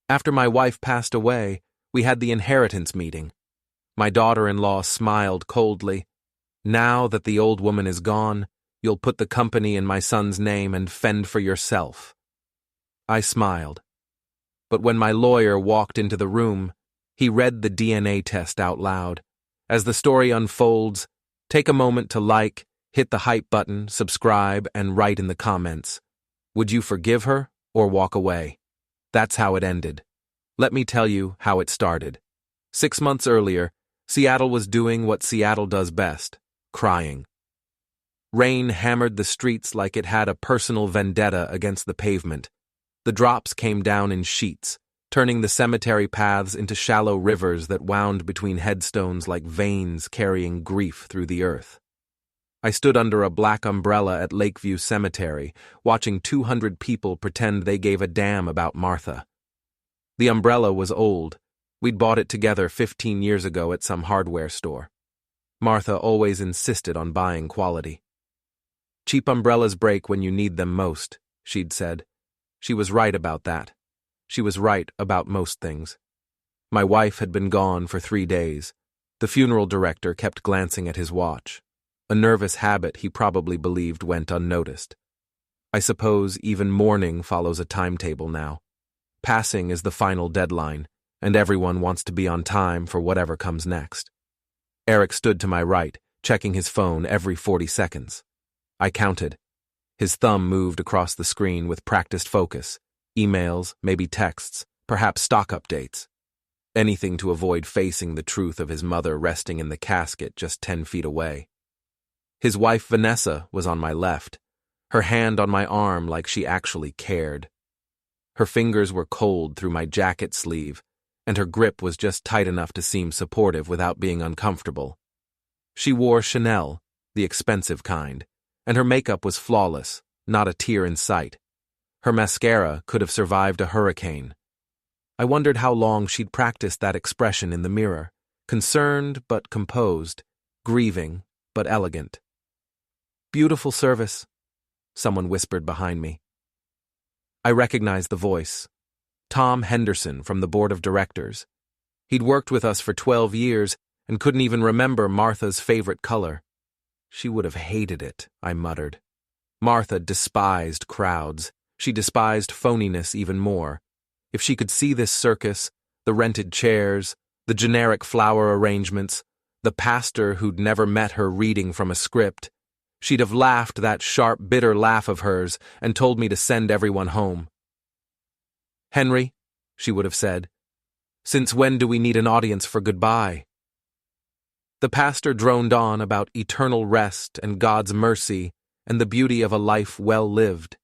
After my wife passed away, we had the inheritance meeting. My daughter-in-law smiled coldly. Now that the old woman is gone, you'll put the company in my son's name and fend for yourself. I smiled. But when my lawyer walked into the room, he read the DNA test out loud. As the story unfolds, take a moment to like, hit the hype button, subscribe, and write in the comments. Would you forgive her or walk away? That's how it ended. Let me tell you how it started. 6 months earlier, Seattle was doing what Seattle does best, crying. Rain hammered the streets like it had a personal vendetta against the pavement. The drops came down in sheets, turning the cemetery paths into shallow rivers that wound between headstones like veins carrying grief through the earth. I stood under a black umbrella at Lakeview Cemetery, watching 200 people pretend they gave a damn about Martha. The umbrella was old. We'd bought it together 15 years ago at some hardware store. Martha always insisted on buying quality. Cheap umbrellas break when you need them most, she'd said. She was right about that. She was right about most things. My wife had been gone for 3 days. The funeral director kept glancing at his watch. A nervous habit he probably believed went unnoticed. I suppose even mourning follows a timetable now. Passing is the final deadline, and everyone wants to be on time for whatever comes next. Eric stood to my right, checking his phone every 40 seconds. I counted. His thumb moved across the screen with practiced focus. Emails, maybe texts, perhaps stock updates. Anything to avoid facing the truth of his mother resting in the casket just 10 feet away. His wife Vanessa was on my left, her hand on my arm like she actually cared. Her fingers were cold through my jacket sleeve, and her grip was just tight enough to seem supportive without being uncomfortable. She wore Chanel, the expensive kind, and her makeup was flawless, not a tear in sight. Her mascara could have survived a hurricane. I wondered how long she'd practiced that expression in the mirror, concerned but composed, grieving but elegant. "Beautiful service," someone whispered behind me. I recognized the voice. Tom Henderson from the board of directors. He'd worked with us for 12 years and couldn't even remember Martha's favorite color. She would have hated it, I muttered. Martha despised crowds. She despised phoniness even more. If she could see this circus, the rented chairs, the generic flower arrangements, the pastor who'd never met her reading from a script, she'd have laughed that sharp, bitter laugh of hers and told me to send everyone home. "Henry," she would have said, "since when do we need an audience for goodbye?" The pastor droned on about eternal rest and God's mercy and the beauty of a life well lived.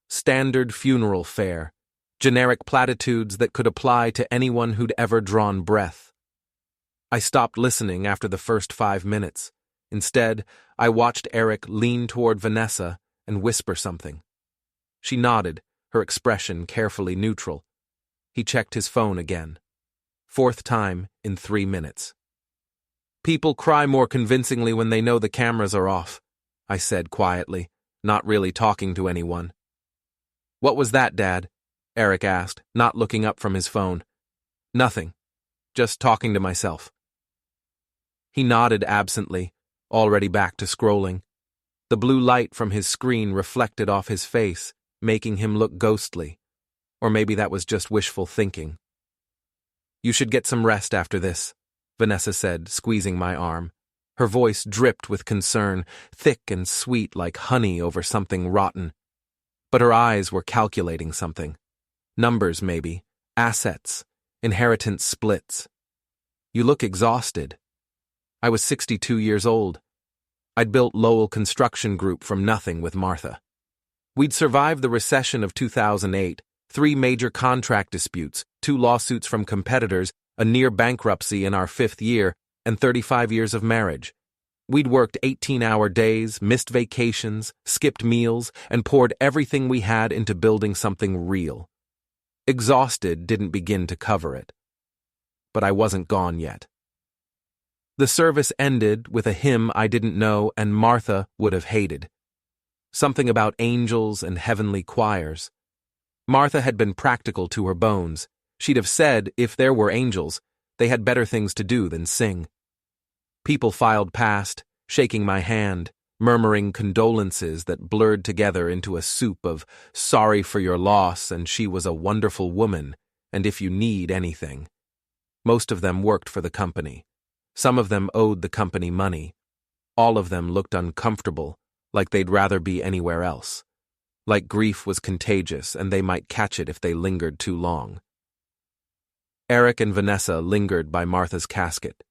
Standard funeral fare, generic platitudes that could apply to anyone who'd ever drawn breath. I stopped listening after the first 5 minutes. Instead, I watched Eric lean toward Vanessa and whisper something. She nodded, her expression carefully neutral. He checked his phone again. 4th time in 3 minutes. "People cry more convincingly when they know the cameras are off," I said quietly, not really talking to anyone. "What was that, Dad?" Eric asked, not looking up from his phone. "Nothing. Just talking to myself." He nodded absently, already back to scrolling. The blue light from his screen reflected off his face, making him look ghostly. Or maybe that was just wishful thinking. "You should get some rest after this," Vanessa said, squeezing my arm. Her voice dripped with concern, thick and sweet like honey over something rotten. But her eyes were calculating something. Numbers, maybe. Assets. Inheritance splits. "You look exhausted." I was 62 years old. I'd built Lowell Construction Group from nothing with Martha. We'd survived the recession of 2008, 3 major contract disputes, 2 lawsuits from competitors, a near bankruptcy in our 5th year, and 35 years of marriage. We'd worked 18-hour days, missed vacations, skipped meals, and poured everything we had into building something real. Exhausted didn't begin to cover it. But I wasn't gone yet. The service ended with a hymn I didn't know and Martha would have hated. Something about angels and heavenly choirs. Martha had been practical to her bones. She'd have said, if there were angels, they had better things to do than sing. People filed past, shaking my hand, murmuring condolences that blurred together into a soup of sorry for your loss and she was a wonderful woman, and if you need anything. Most of them worked for the company. Some of them owed the company money. All of them looked uncomfortable, like they'd rather be anywhere else. Like grief was contagious and they might catch it if they lingered too long. Eric and Vanessa lingered by Martha's casket.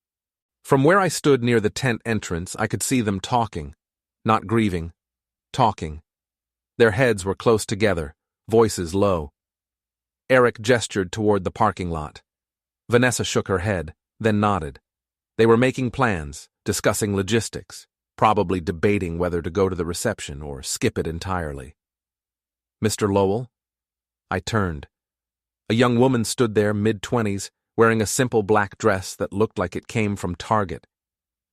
From where I stood near the tent entrance, I could see them talking, not grieving, talking. Their heads were close together, voices low. Eric gestured toward the parking lot. Vanessa shook her head, then nodded. They were making plans, discussing logistics, probably debating whether to go to the reception or skip it entirely. Mr. Lowell? I turned. A young woman stood there, mid-20s, wearing a simple black dress that looked like it came from Target.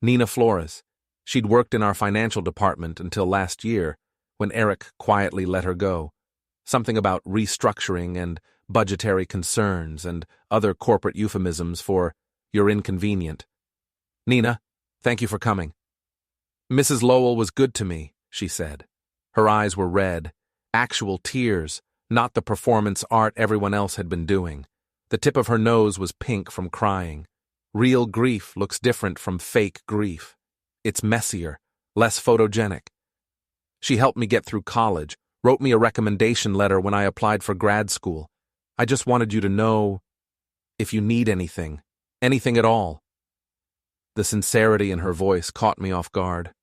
Nina Flores. She'd worked in our financial department until last year, when Eric quietly let her go. Something about restructuring and budgetary concerns and other corporate euphemisms for, "You're inconvenient." "Nina, thank you for coming." "Mrs. Lowell was good to me," she said. Her eyes were red, actual tears, not the performance art everyone else had been doing. The tip of her nose was pink from crying. Real grief looks different from fake grief. It's messier, less photogenic. She helped me get through college, wrote me a recommendation letter when I applied for grad school. I just wanted you to know, if you need anything at all. The sincerity in her voice caught me off guard.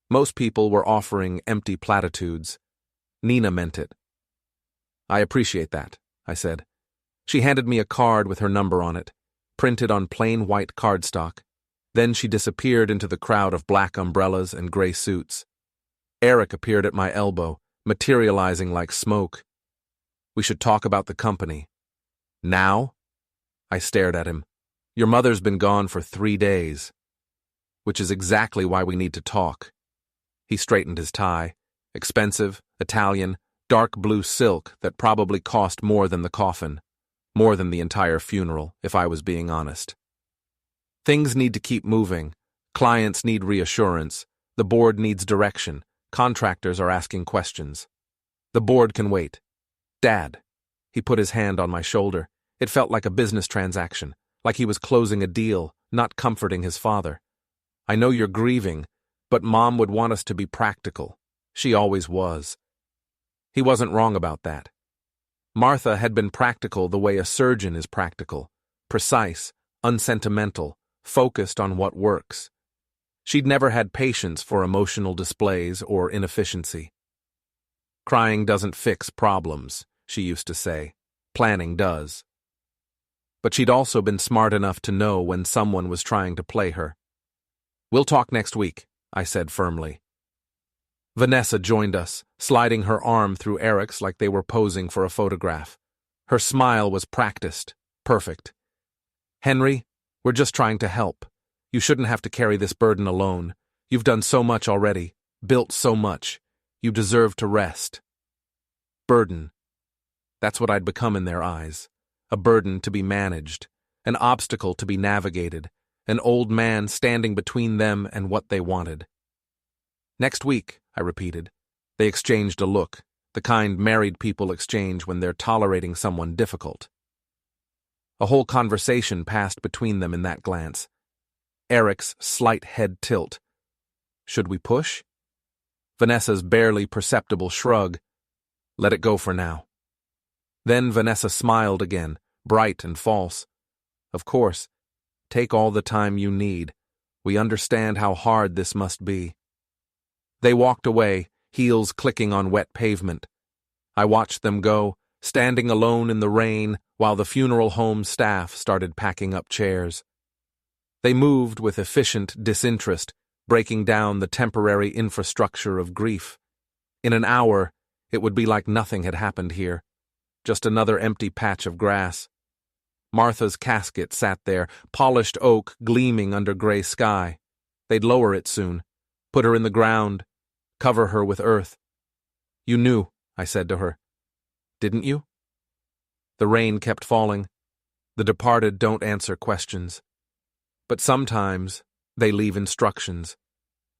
Most people were offering empty platitudes. Nina meant it. "I appreciate that," I said. She handed me a card with her number on it, printed on plain white cardstock. Then she disappeared into the crowd of black umbrellas and gray suits. Eric appeared at my elbow, materializing like smoke. "We should talk about the company." "Now?" I stared at him. "Your mother's been gone for 3 days." "Which is exactly why we need to talk." He straightened his tie. Expensive, Italian, dark blue silk that probably cost more than the coffin. More than the entire funeral, if I was being honest. "Things need to keep moving. Clients need reassurance. The board needs direction. Contractors are asking questions. The board can wait. Dad." He put his hand on my shoulder. It felt like a business transaction, like he was closing a deal, not comforting his father. "I know you're grieving, but Mom would want us to be practical. She always was." He wasn't wrong about that. Martha had been practical the way a surgeon is practical, precise, unsentimental, focused on what works. She'd never had patience for emotional displays or inefficiency. "Crying doesn't fix problems," she used to say. "Planning does." But she'd also been smart enough to know when someone was trying to play her. "We'll talk next week," I said firmly. Vanessa joined us, sliding her arm through Eric's like they were posing for a photograph. Her smile was practiced, perfect. "Henry, we're just trying to help. You shouldn't have to carry this burden alone. You've done so much already, built so much. You deserve to rest." Burden. That's what I'd become in their eyes. A burden to be managed, an obstacle to be navigated, an old man standing between them and what they wanted. "Next week," I repeated. They exchanged a look, the kind married people exchange when they're tolerating someone difficult. A whole conversation passed between them in that glance. Eric's slight head tilt. "Should we push?" Vanessa's barely perceptible shrug. "Let it go for now." Then Vanessa smiled again, bright and false. "Of course. Take all the time you need. We understand how hard this must be." They walked away, heels clicking on wet pavement. I watched them go, standing alone in the rain while the funeral home staff started packing up chairs. They moved with efficient disinterest, breaking down the temporary infrastructure of grief. In an hour, it would be like nothing had happened here, just another empty patch of grass. Martha's casket sat there, polished oak gleaming under gray sky. They'd lower it soon, put her in the ground, cover her with earth. "You knew," I said to her. "Didn't you?" The rain kept falling. The departed don't answer questions. But sometimes they leave instructions.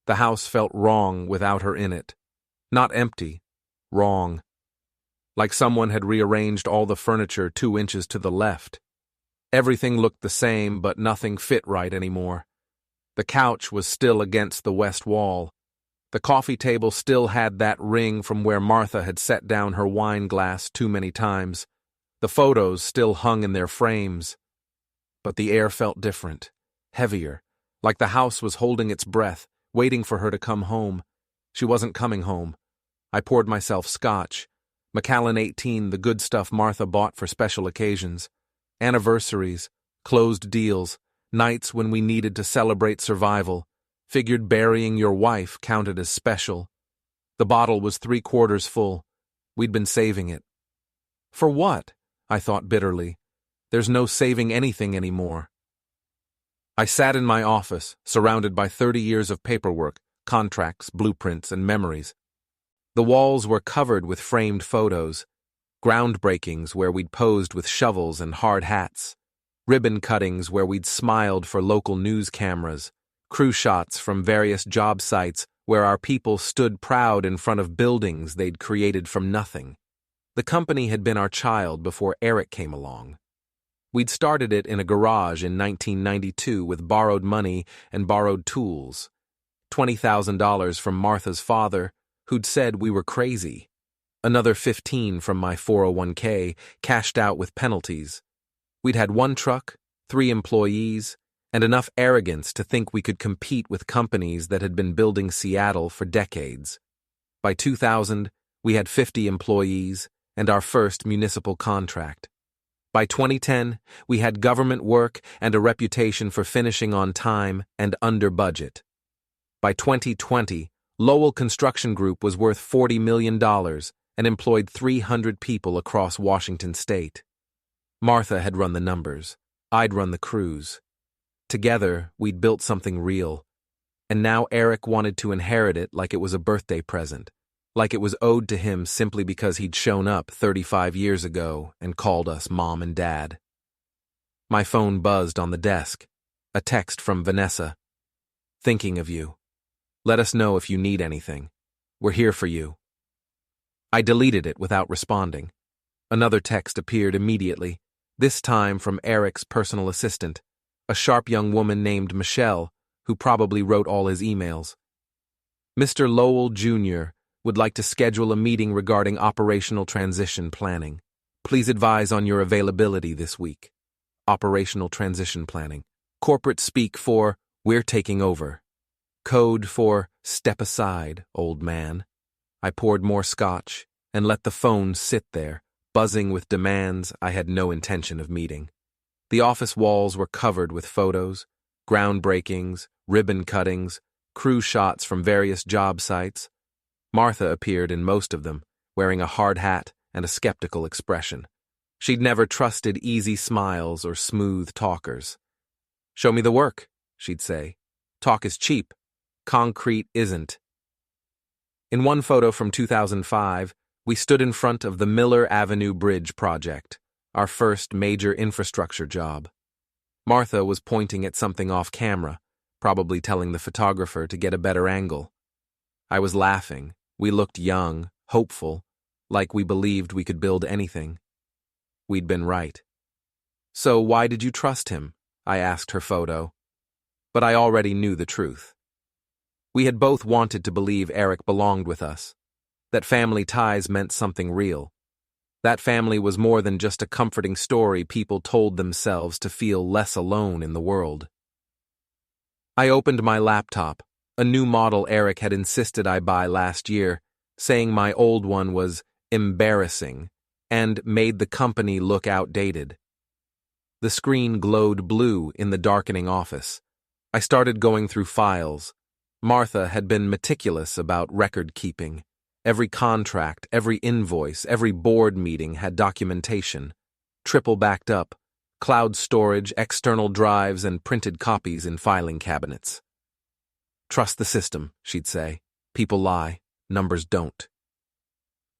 The house felt wrong without her in it. Not empty, wrong. Like someone had rearranged all the furniture 2 inches to the left. Everything looked the same, but nothing fit right anymore. The couch was still against the west wall. The coffee table still had that ring from where Martha had set down her wine glass too many times. The photos still hung in their frames. But the air felt different, heavier, like the house was holding its breath, waiting for her to come home. She wasn't coming home. I poured myself scotch. Macallan 18, the good stuff Martha bought for special occasions. Anniversaries, closed deals, nights when we needed to celebrate survival. Figured burying your wife counted as special. The bottle was 3/4 full. We'd been saving it. For what? I thought bitterly. There's no saving anything anymore. I sat in my office, surrounded by 30 years of paperwork, contracts, blueprints, and memories. The walls were covered with framed photos, groundbreakings where we'd posed with shovels and hard hats, ribbon cuttings where we'd smiled for local news cameras, crew shots from various job sites where our people stood proud in front of buildings they'd created from nothing. The company had been our child before Eric came along. We'd started it in a garage in 1992 with borrowed money and borrowed tools. $20,000 from Martha's father, who'd said we were crazy. Another $15,000 from my 401k, cashed out with penalties. We'd had 1 truck, 3 employees, and enough arrogance to think we could compete with companies that had been building Seattle for decades. By 2000, we had 50 employees and our first municipal contract. By 2010, we had government work and a reputation for finishing on time and under budget. By 2020, Lowell Construction Group was worth $40 million and employed 300 people across Washington state. Martha had run the numbers. I'd run the crews. Together, we'd built something real. And now Eric wanted to inherit it like it was a birthday present, like it was owed to him simply because he'd shown up 35 years ago and called us Mom and Dad. My phone buzzed on the desk. A text from Vanessa. Thinking of you. Let us know if you need anything. We're here for you. I deleted it without responding. Another text appeared immediately, this time from Eric's personal assistant, a sharp young woman named Michelle, who probably wrote all his emails. Mr. Lowell Jr. would like to schedule a meeting regarding operational transition planning. Please advise on your availability this week. Operational transition planning. Corporate speak for we're taking over. Code for step aside, old man. I poured more scotch and let the phone sit there, buzzing with demands I had no intention of meeting. The office walls were covered with photos, groundbreakings, ribbon cuttings, crew shots from various job sites. Martha appeared in most of them, wearing a hard hat and a skeptical expression. She'd never trusted easy smiles or smooth talkers. Show me the work, she'd say. Talk is cheap. Concrete isn't. In one photo from 2005, we stood in front of the Miller Avenue Bridge project, our first major infrastructure job. Martha was pointing at something off camera, probably telling the photographer to get a better angle. I was laughing. We looked young, hopeful, like we believed we could build anything. We'd been right. So why did you trust him? I asked her photo. But I already knew the truth. We had both wanted to believe Eric belonged with us, that family ties meant something real. That family was more than just a comforting story people told themselves to feel less alone in the world. I opened my laptop, a new model Eric had insisted I buy last year, saying my old one was embarrassing and made the company look outdated. The screen glowed blue in the darkening office. I started going through files. Martha had been meticulous about record keeping. Every contract, every invoice, every board meeting had documentation. Triple backed up, cloud storage, external drives, and printed copies in filing cabinets. Trust the system, she'd say. People lie, numbers don't.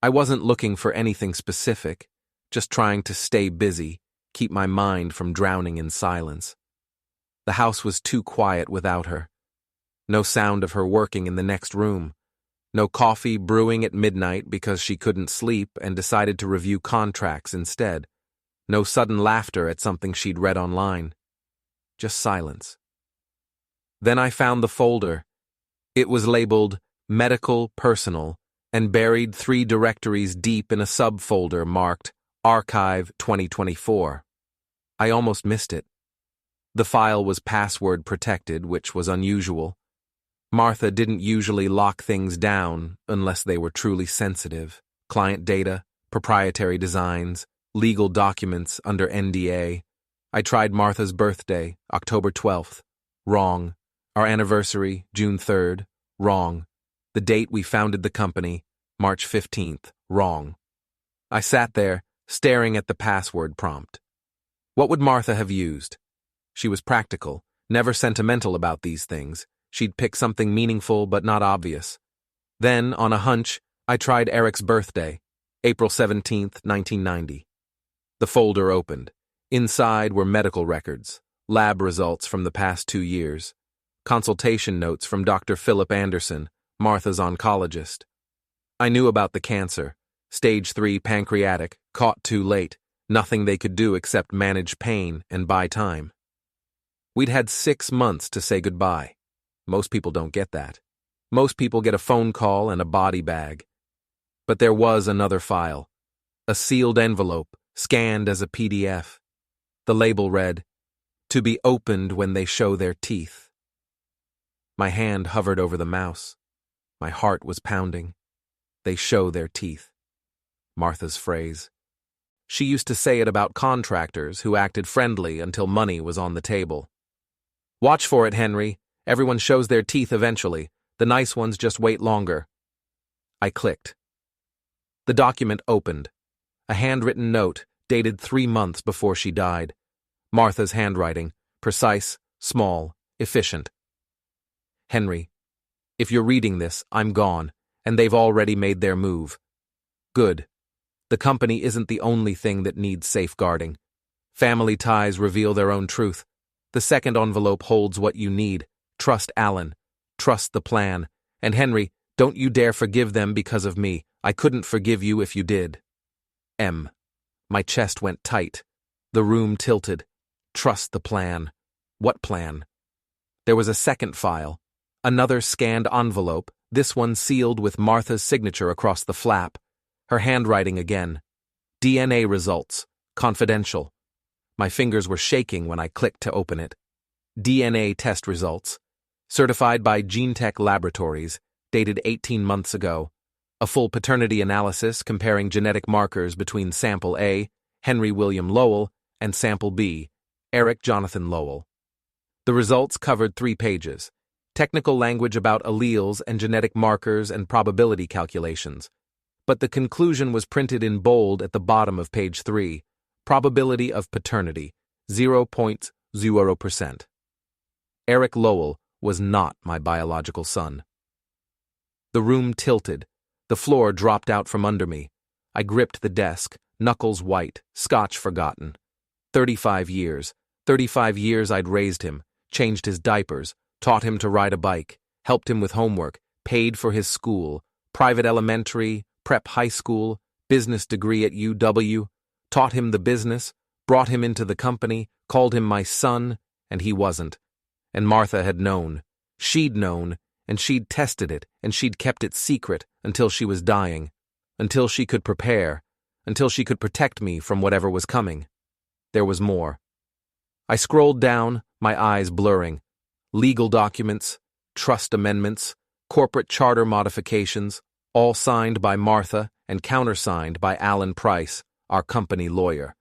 I wasn't looking for anything specific, just trying to stay busy, keep my mind from drowning in silence. The house was too quiet without her. No sound of her working in the next room. No coffee brewing at midnight because she couldn't sleep and decided to review contracts instead. No sudden laughter at something she'd read online. Just silence. Then I found the folder. It was labeled Medical Personal and buried 3 directories deep in a subfolder marked Archive 2024. I almost missed it. The file was password protected, which was unusual. Martha didn't usually lock things down unless they were truly sensitive. Client data, proprietary designs, legal documents under NDA. I tried Martha's birthday, October 12th. Wrong. Our anniversary, June 3rd. Wrong. The date we founded the company, March 15th. Wrong. I sat there, staring at the password prompt. What would Martha have used? She was practical, never sentimental about these things. She'd pick something meaningful but not obvious. Then, on a hunch, I tried Eric's birthday, April 17th, 1990. The folder opened. Inside were medical records, lab results from the past 2 years, consultation notes from Dr. Philip Anderson, Martha's oncologist. I knew about the cancer, stage 3 pancreatic, caught too late, nothing they could do except manage pain and buy time. We'd had 6 months to say goodbye. Most people don't get that. Most people get a phone call and a body bag. But there was another file, a sealed envelope, scanned as a PDF. The label read, "To be opened when they show their teeth." My hand hovered over the mouse. My heart was pounding. They show their teeth. Martha's phrase. She used to say it about contractors who acted friendly until money was on the table. "Watch for it, Henry. Everyone shows their teeth eventually. The nice ones just wait longer." I clicked. The document opened. A handwritten note, dated 3 months before she died. Martha's handwriting, precise, small, efficient. "Henry, if you're reading this, I'm gone, and they've already made their move. Good. The company isn't the only thing that needs safeguarding. Family ties reveal their own truth. The second envelope holds what you need. Trust Alan. Trust the plan. And Henry, don't you dare forgive them because of me. I couldn't forgive you if you did. M." My chest went tight. The room tilted. Trust the plan. What plan? There was a second file. Another scanned envelope, this one sealed with Martha's signature across the flap. Her handwriting again. DNA results. Confidential. My fingers were shaking when I clicked to open it. DNA test results. Certified by GeneTech Laboratories, dated 18 months ago. A full paternity analysis comparing genetic markers between Sample A, Henry William Lowell, and Sample B, Eric Jonathan Lowell. The results covered 3 pages. Technical language about alleles and genetic markers and probability calculations. But the conclusion was printed in bold at the bottom of page 3. Probability of paternity, 0.0%. Eric Lowell was not my biological son. The room tilted. The floor dropped out from under me. I gripped the desk, knuckles white, scotch forgotten. 35 years. 35 years I'd raised him, changed his diapers, taught him to ride a bike, helped him with homework, paid for his school, private elementary, prep high school, business degree at UW, taught him the business, brought him into the company, called him my son, and he wasn't. And Martha had known. She'd known, and she'd tested it, and she'd kept it secret until she was dying, until she could prepare, until she could protect me from whatever was coming. There was more. I scrolled down, my eyes blurring. Legal documents, trust amendments, corporate charter modifications, all signed by Martha and countersigned by Alan Price, our company lawyer.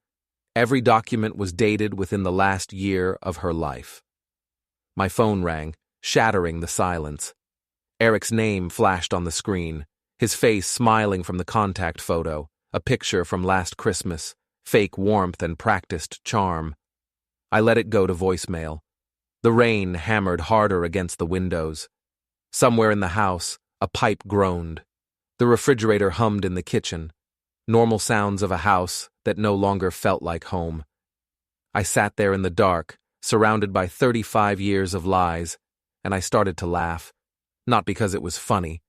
Every document was dated within the last year of her life. My phone rang, shattering the silence. Eric's name flashed on the screen, his face smiling from the contact photo, a picture from last Christmas, fake warmth and practiced charm. I let it go to voicemail. The rain hammered harder against the windows. Somewhere in the house, a pipe groaned. The refrigerator hummed in the kitchen. Normal sounds of a house that no longer felt like home. I sat there in the dark, surrounded by 35 years of lies, and I started to laugh. Not because it was funny,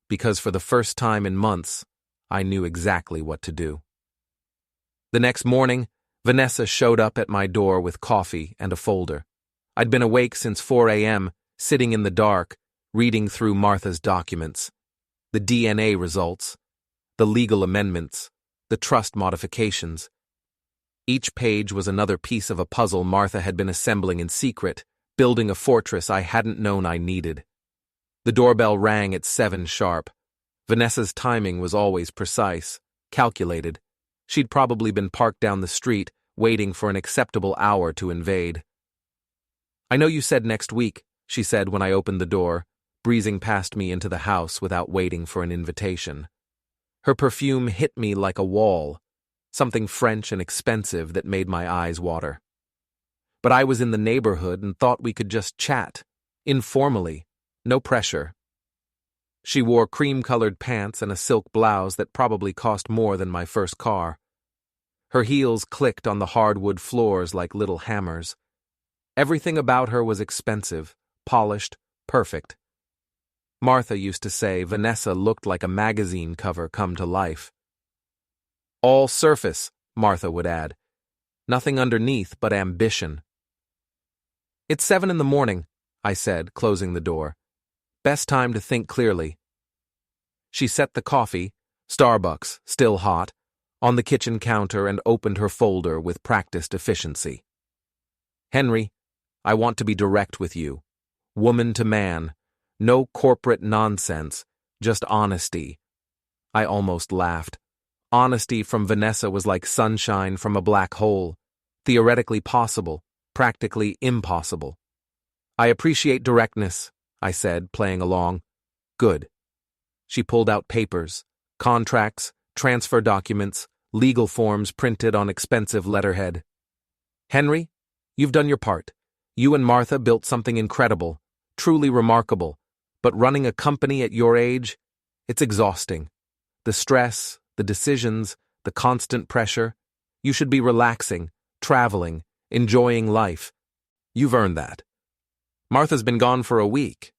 because for the first time in months, I knew exactly what to do. The next morning, Vanessa showed up at my door with coffee and a folder. I'd been awake since 4 a.m., sitting in the dark, reading through Martha's documents. The DNA results, the legal amendments, the trust modifications. Each page was another piece of a puzzle Martha had been assembling in secret, building a fortress I hadn't known I needed. The doorbell rang at 7 sharp. Vanessa's timing was always precise, calculated. She'd probably been parked down the street, waiting for an acceptable hour to invade. "I know you said next week," she said when I opened the door, breezing past me into the house without waiting for an invitation. Her perfume hit me like a wall, something French and expensive that made my eyes water. But I was in the neighborhood and thought we could just chat, informally, no pressure. She wore cream-colored pants and a silk blouse that probably cost more than my first car. Her heels clicked on the hardwood floors like little hammers. Everything about her was expensive, polished, perfect. Martha used to say Vanessa looked like a magazine cover come to life. "All surface," Martha would add. "Nothing underneath but ambition." "It's 7 in the morning," I said, closing the door. "Best time to think clearly." She set the coffee, Starbucks, still hot, on the kitchen counter and opened her folder with practiced efficiency. "Henry, I want to be direct with you. Woman to man. No corporate nonsense, just honesty." I almost laughed. Honesty from Vanessa was like sunshine from a black hole. Theoretically possible, practically impossible. "I appreciate directness," I said, playing along. "Good." She pulled out papers, contracts, transfer documents, legal forms printed on expensive letterhead. "Henry, you've done your part. You and Martha built something incredible, truly remarkable, but running a company at your age, it's exhausting. The stress, the decisions, the constant pressure. You should be relaxing, traveling, enjoying life. You've earned that. Martha's been gone for a week,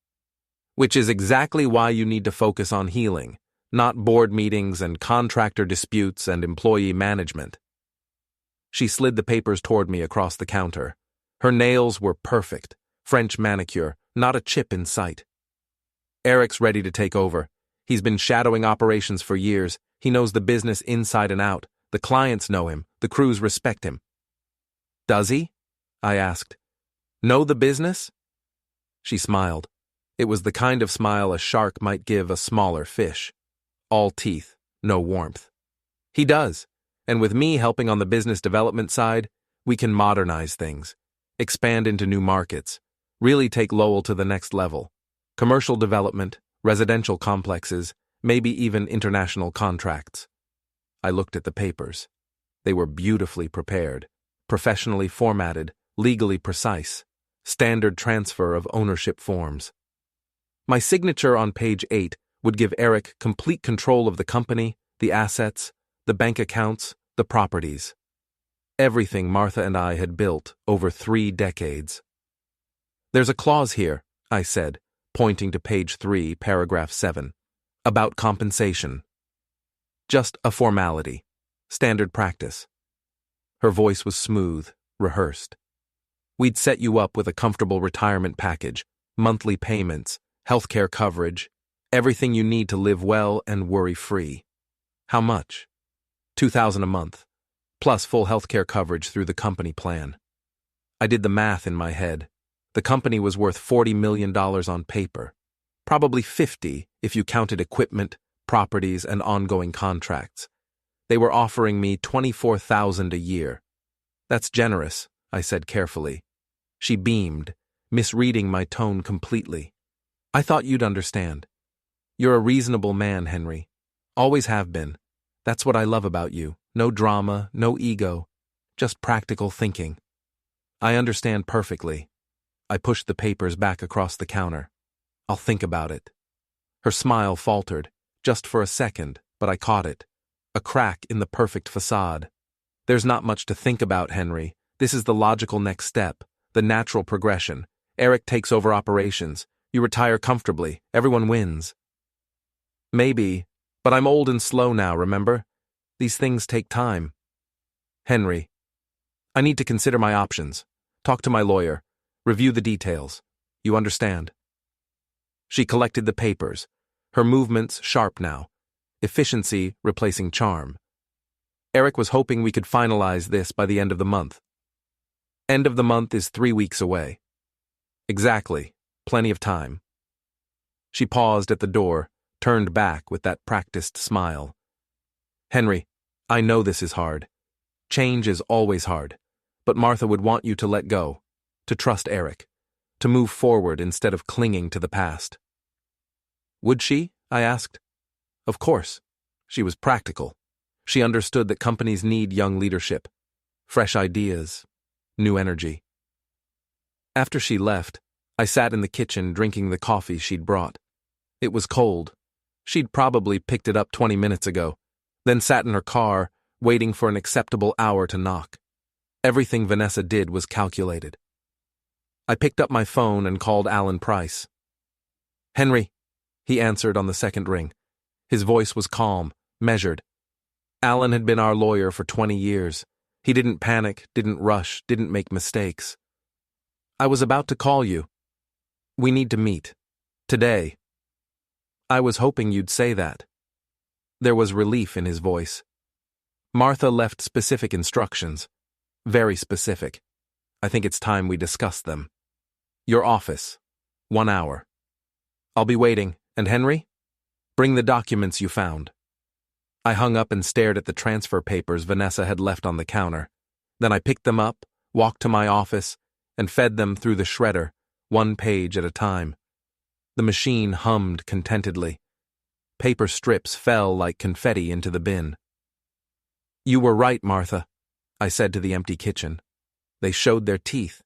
which is exactly why you need to focus on healing, not board meetings and contractor disputes and employee management." She slid the papers toward me across the counter. Her nails were perfect, French manicure, not a chip in sight. "Eric's ready to take over. He's been shadowing operations for years. He knows the business inside and out. The clients know him. The crews respect him." "Does he?" I asked. "Know the business?" She smiled. It was the kind of smile a shark might give a smaller fish. All teeth, no warmth. "He does. And with me helping on the business development side, we can modernize things, expand into new markets, really take Lowell to the next level. Commercial development, residential complexes, maybe even international contracts." I looked at the papers. They were beautifully prepared, professionally formatted, legally precise, standard transfer of ownership forms. My signature on page 8 would give Eric complete control of the company, the assets, the bank accounts, the properties. Everything Martha and I had built over 3 decades. "There's a clause here," I said, pointing to page 3, paragraph 7, "about compensation. Just a formality. Standard practice." Her voice was smooth, rehearsed. "We'd set you up with a comfortable retirement package, monthly payments, healthcare coverage, everything you need to live well and worry-free." "How much?" $2,000 a month, plus full healthcare coverage through the company plan. I did the math in my head. The company was worth $40 million on paper, probably 50 if you counted equipment, properties, and ongoing contracts. They were offering me $24,000 a year. "That's generous," I said carefully. She beamed, misreading my tone completely. "I thought you'd understand. You're a reasonable man, Henry. Always have been. That's what I love about you. No drama, no ego, just practical thinking." "I understand perfectly." I pushed the papers back across the counter. "I'll think about it." Her smile faltered, just for a second, but I caught it. A crack in the perfect facade. "There's not much to think about, Henry. This is the logical next step, the natural progression. Eric takes over operations. You retire comfortably. Everyone wins. Maybe, but I'm old and slow now, remember? These things take time. Henry, I need to consider my options. Talk to my lawyer. Review the details. You understand? She collected the papers. Her movements sharp now. Efficiency replacing charm. Eric was hoping we could finalize this by the end of the month. End of the month is 3 weeks away. Exactly. Plenty of time. She paused at the door, turned back with that practiced smile. Henry, I know this is hard. Change is always hard. But Martha would want you to let go, to trust Eric, to move forward instead of clinging to the past. Would she? I asked. Of course. She was practical. She understood that companies need young leadership, fresh ideas, new energy. After she left, I sat in the kitchen drinking the coffee she'd brought. It was cold. She'd probably picked it up 20 minutes ago, then sat in her car, waiting for an acceptable hour to knock. Everything Vanessa did was calculated. I picked up my phone and called Alan Price. Henry, he answered on the second ring. His voice was calm, measured. Alan had been our lawyer for 20 years. He didn't panic, didn't rush, didn't make mistakes. I was about to call you. We need to meet. Today. I was hoping you'd say that. There was relief in his voice. Martha left specific instructions. Very specific. I think it's time we discuss them. Your office. 1 hour. I'll be waiting. And Henry? Bring the documents you found. I hung up and stared at the transfer papers Vanessa had left on the counter. Then I picked them up, walked to my office, and fed them through the shredder, 1 page at a time. The machine hummed contentedly. Paper strips fell like confetti into the bin. You were right, Martha, I said to the empty kitchen. They showed their teeth.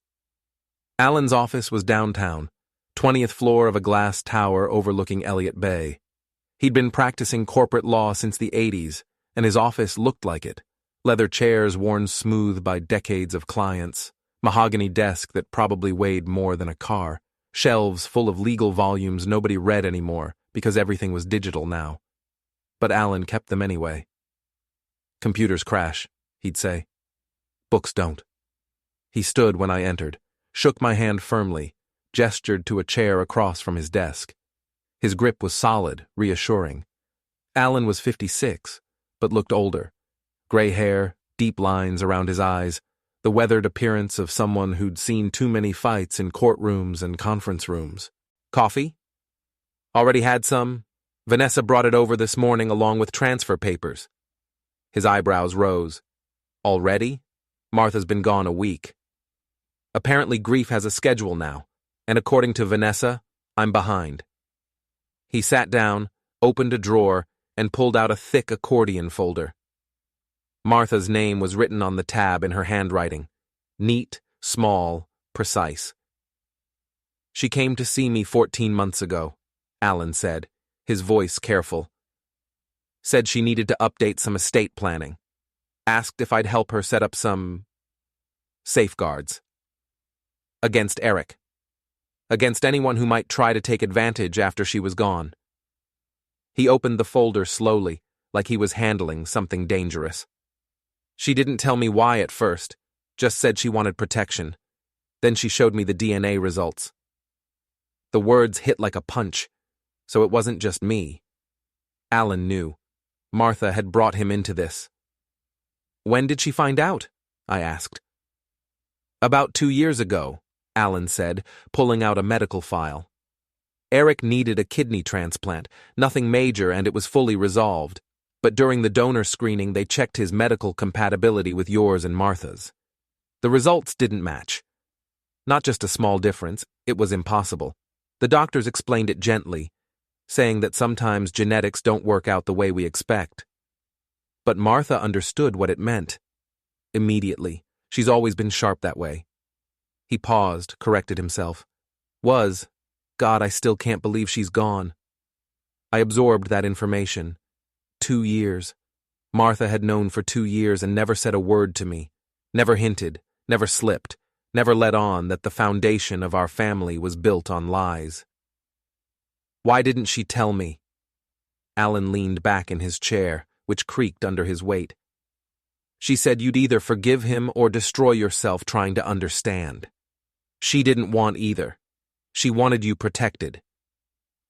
Alan's office was downtown, 20th floor of a glass tower overlooking Elliott Bay. He'd been practicing corporate law since the 80s, and his office looked like it. Leather chairs worn smooth by decades of clients, mahogany desk that probably weighed more than a car, shelves full of legal volumes nobody read anymore because everything was digital now. But Alan kept them anyway. Computers crash, he'd say. Books don't. He stood when I entered, shook my hand firmly, gestured to a chair across from his desk. His grip was solid, reassuring. Alan was 56, but looked older. Gray hair, deep lines around his eyes, the weathered appearance of someone who'd seen too many fights in courtrooms and conference rooms. Coffee? Already had some. Vanessa brought it over this morning along with transfer papers. His eyebrows rose. Already? Martha's been gone a week. Apparently grief has a schedule now, and according to Vanessa, I'm behind. He sat down, opened a drawer, and pulled out a thick accordion folder. Martha's name was written on the tab in her handwriting. Neat, small, precise. She came to see me 14 months ago, Alan said, his voice careful. Said she needed to update some estate planning. Asked if I'd help her set up some safeguards. Against Eric. Against anyone who might try to take advantage after she was gone. He opened the folder slowly, like he was handling something dangerous. She didn't tell me why at first, just said she wanted protection. Then she showed me the DNA results. The words hit like a punch, so it wasn't just me. Alan knew. Martha had brought him into this. When did she find out? I asked. About 2 years ago, Alan said, pulling out a medical file. Eric needed a kidney transplant, nothing major, and it was fully resolved. But during the donor screening, they checked his medical compatibility with yours and Martha's. The results didn't match. Not just a small difference, it was impossible. The doctors explained it gently, saying that sometimes genetics don't work out the way we expect. But Martha understood what it meant. Immediately. She's always been sharp that way. He paused, corrected himself. God, I still can't believe she's gone. I absorbed that information. 2 years. Martha had known for 2 years and never said a word to me, never hinted, never slipped, never let on that the foundation of our family was built on lies. Why didn't she tell me? Alan leaned back in his chair, which creaked under his weight. She said you'd either forgive him or destroy yourself trying to understand. She didn't want either. She wanted you protected.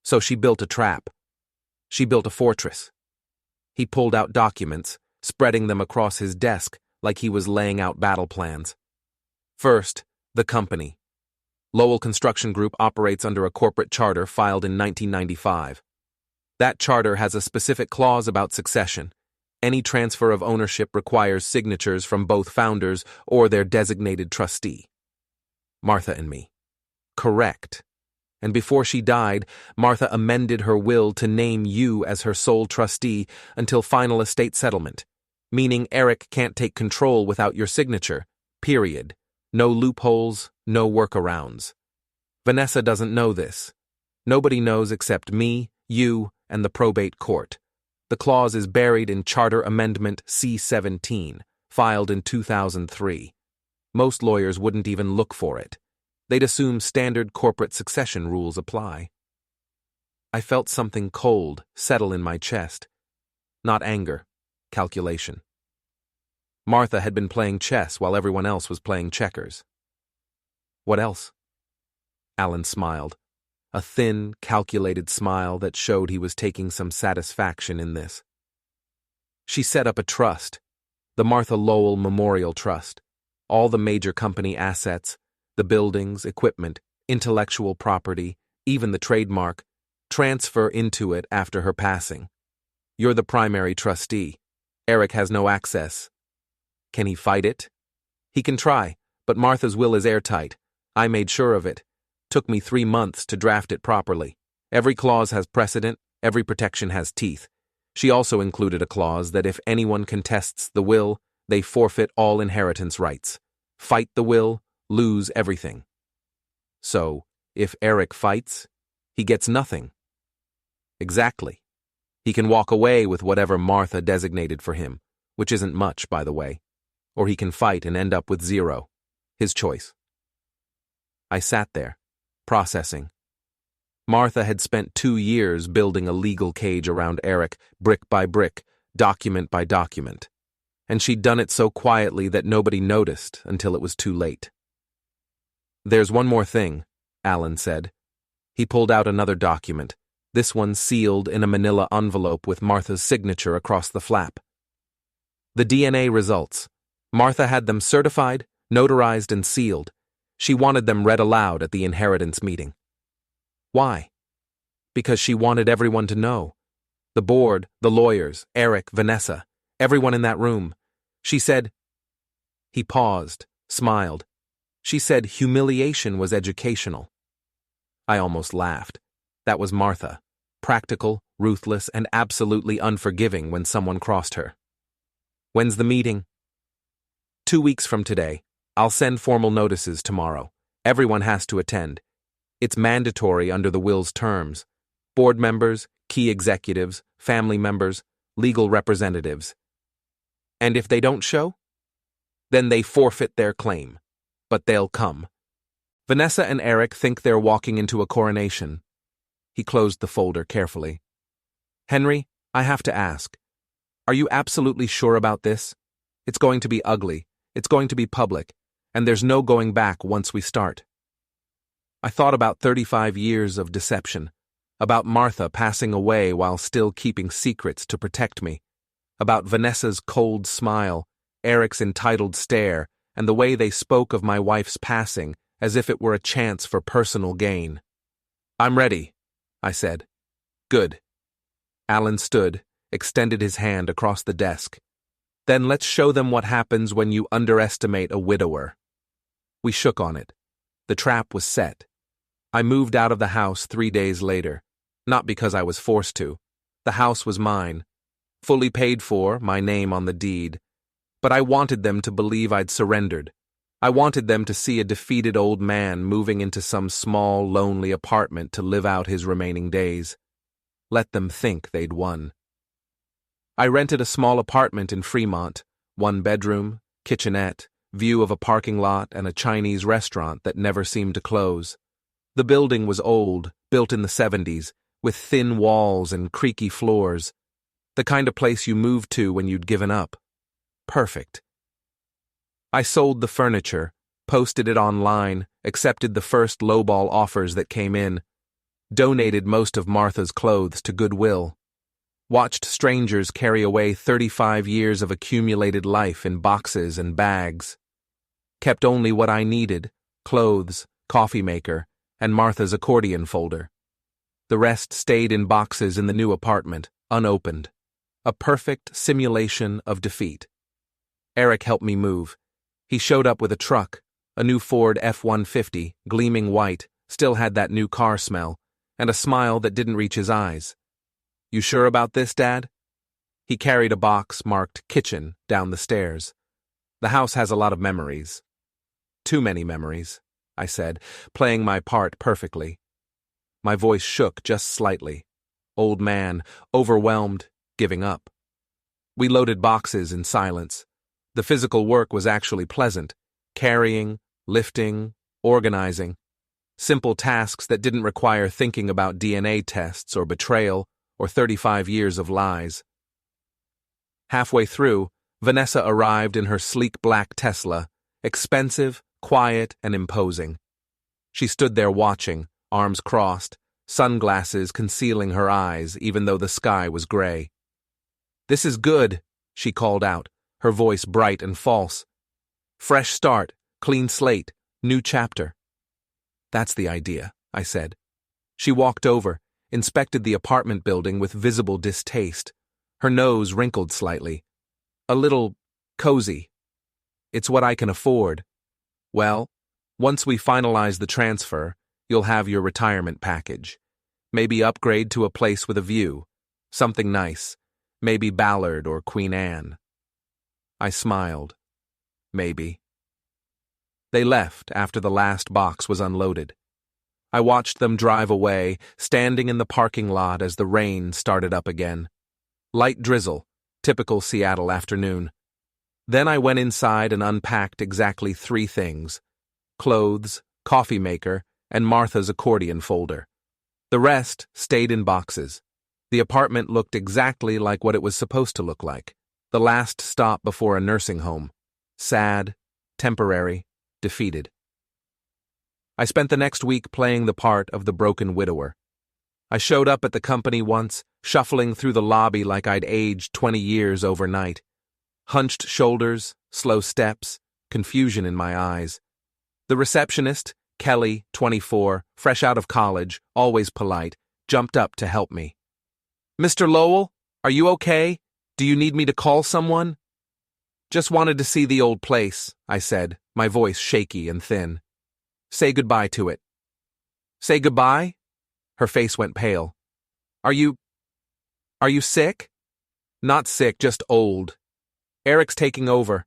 So she built a trap. She built a fortress. He pulled out documents, spreading them across his desk like he was laying out battle plans. First, the company. Lowell Construction Group operates under a corporate charter filed in 1995. That charter has a specific clause about succession. Any transfer of ownership requires signatures from both founders or their designated trustee. Martha and me. Correct. And before she died, Martha amended her will to name you as her sole trustee until final estate settlement, meaning Eric can't take control without your signature, period. No loopholes, no workarounds. Vanessa doesn't know this. Nobody knows except me, you, and the probate court. The clause is buried in Charter Amendment C-17, filed in 2003. Most lawyers wouldn't even look for it. They'd assume standard corporate succession rules apply. I felt something cold settle in my chest. Not anger, calculation. Martha had been playing chess while everyone else was playing checkers. What else? Alan smiled. A thin, calculated smile that showed he was taking some satisfaction in this. She set up a trust, the Martha Lowell Memorial Trust. All the major company assets, the buildings, equipment, intellectual property, even the trademark, transfer into it after her passing. You're the primary trustee. Eric has no access. Can he fight it? He can try, but Martha's will is airtight. I made sure of it. Took me 3 months to draft it properly. Every clause has precedent, every protection has teeth. She also included a clause that if anyone contests the will, they forfeit all inheritance rights. Fight the will, lose everything. So, if Eric fights, he gets nothing. Exactly. He can walk away with whatever Martha designated for him, which isn't much, by the way. Or he can fight and end up with 0. His choice. I sat there, processing. Martha had spent 2 years building a legal cage around Eric, brick by brick, document by document. And she'd done it so quietly that nobody noticed until it was too late. There's one more thing, Alan said. He pulled out another document, this one sealed in a manila envelope with Martha's signature across the flap. The DNA results. Martha had them certified, notarized, and sealed. She wanted them read aloud at the inheritance meeting. Why? Because she wanted everyone to know. The board, the lawyers, Eric, Vanessa, everyone in that room. She said... He paused, smiled. She said humiliation was educational. I almost laughed. That was Martha. Practical, ruthless, and absolutely unforgiving when someone crossed her. When's the meeting? 2 weeks from today. I'll send formal notices tomorrow. Everyone has to attend. It's mandatory under the will's terms. Board members, key executives, family members, legal representatives. And if they don't show? Then they forfeit their claim. But they'll come. Vanessa and Eric think they're walking into a coronation. He closed the folder carefully. Henry, I have to ask. Are you absolutely sure about this? It's going to be ugly. It's going to be public. And there's no going back once we start. I thought about 35 years of deception. About Martha passing away while still keeping secrets to protect me. About Vanessa's cold smile, Eric's entitled stare, and the way they spoke of my wife's passing as if it were a chance for personal gain. I'm ready, I said. Good. Alan stood, extended his hand across the desk. Then let's show them what happens when you underestimate a widower. We shook on it. The trap was set. I moved out of the house 3 days later, not because I was forced to. The house was mine, fully paid for, my name on the deed. But I wanted them to believe I'd surrendered. I wanted them to see a defeated old man moving into some small, lonely apartment to live out his remaining days. Let them think they'd won. I rented a small apartment in Fremont, 1 bedroom, kitchenette, view of a parking lot and a Chinese restaurant that never seemed to close. The building was old, built in the 70s, with thin walls and creaky floors. The kind of place you moved to when you'd given up. Perfect. I sold the furniture, posted it online, accepted the first lowball offers that came in, donated most of Martha's clothes to Goodwill, watched strangers carry away 35 years of accumulated life in boxes and bags, kept only what I needed, clothes, coffee maker, and Martha's accordion folder. The rest stayed in boxes in the new apartment, unopened. A perfect simulation of defeat. Eric helped me move. He showed up with a truck, a new Ford F-150, gleaming white, still had that new car smell, and a smile that didn't reach his eyes. "You sure about this, Dad?" He carried a box marked kitchen down the stairs. "The house has a lot of memories." "Too many memories," I said, playing my part perfectly. My voice shook just slightly. Old man, overwhelmed, giving up. We loaded boxes in silence. The physical work was actually pleasant. Carrying, lifting, organizing. Simple tasks that didn't require thinking about DNA tests or betrayal or 35 years of lies. Halfway through, Vanessa arrived in her sleek black Tesla, expensive, quiet, and imposing. She stood there watching, arms crossed, sunglasses concealing her eyes even though the sky was gray. "This is good," she called out, her voice bright and false. "Fresh start, clean slate, new chapter." "That's the idea," I said. She walked over, inspected the apartment building with visible distaste. Her nose wrinkled slightly. "A little cozy. It's what I can afford. Well, once we finalize the transfer, you'll have your retirement package. Maybe upgrade to a place with a view. Something nice. Maybe Ballard or Queen Anne." I smiled. Maybe. They left after the last box was unloaded. I watched them drive away, standing in the parking lot as the rain started up again. Light drizzle, typical Seattle afternoon. Then I went inside and unpacked exactly 3 things: clothes, coffee maker, and Martha's accordion folder. The rest stayed in boxes. The apartment looked exactly like what it was supposed to look like. The last stop before a nursing home. Sad, temporary, defeated. I spent the next week playing the part of the broken widower. I showed up at the company once, shuffling through the lobby like I'd aged 20 years overnight. Hunched shoulders, slow steps, confusion in my eyes. The receptionist, Kelly, 24, fresh out of college, always polite, jumped up to help me. "Mr. Lowell, are you okay? Do you need me to call someone?" "Just wanted to see the old place," I said, my voice shaky and thin. "Say goodbye to it." "Say goodbye?" Her face went pale. Are you sick?" "Not sick, just old. Eric's taking over.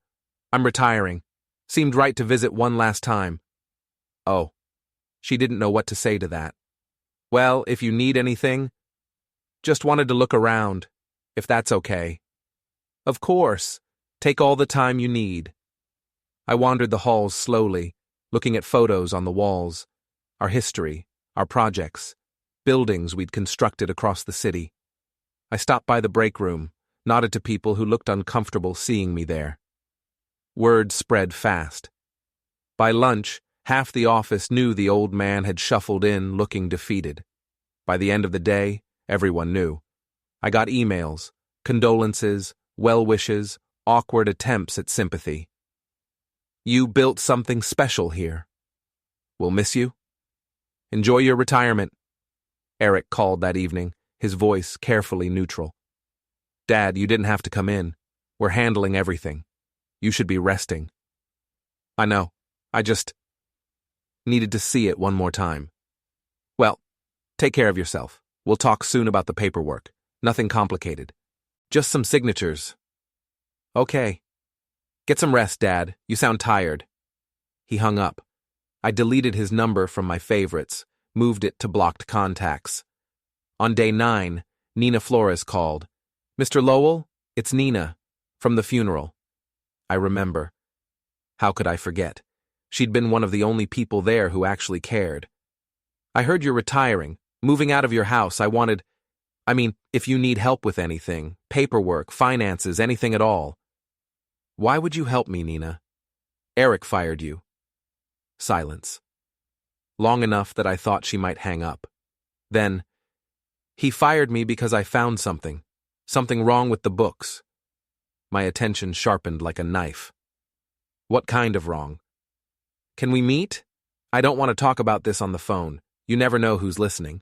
I'm retiring. Seemed right to visit one last time." Oh. She didn't know what to say to that. "Well, if you need anything, just wanted to look around, if that's okay." "Of course. Take all the time you need." I wandered the halls slowly, looking at photos on the walls, our history, our projects, buildings we'd constructed across the city. I stopped by the break room, nodded to people who looked uncomfortable seeing me there. Word spread fast. By lunch, half the office knew the old man had shuffled in looking defeated. By the end of the day, everyone knew. I got emails, condolences, well wishes, awkward attempts at sympathy. "You built something special here. We'll miss you. Enjoy your retirement," Eric called that evening, his voice carefully neutral. "Dad, you didn't have to come in. We're handling everything. You should be resting." "I know. I just needed to see it one more time." "Well, take care of yourself. We'll talk soon about the paperwork. Nothing complicated. Just some signatures." "Okay. Get some rest, Dad. You sound tired." He hung up. I deleted his number from my favorites, moved it to blocked contacts. On day 9, Nina Flores called. "Mr. Lowell, it's Nina, from the funeral." I remember. How could I forget? She'd been one of the only people there who actually cared. I heard you're retiring, moving out of your house. If you need help with anything, paperwork, finances, anything at all. Why would you help me, Nina? Eric fired you. Silence. Long enough that I thought she might hang up. Then, he fired me because I found something wrong with the books. My attention sharpened like a knife. What kind of wrong? Can we meet? I don't want to talk about this on the phone. You never know who's listening.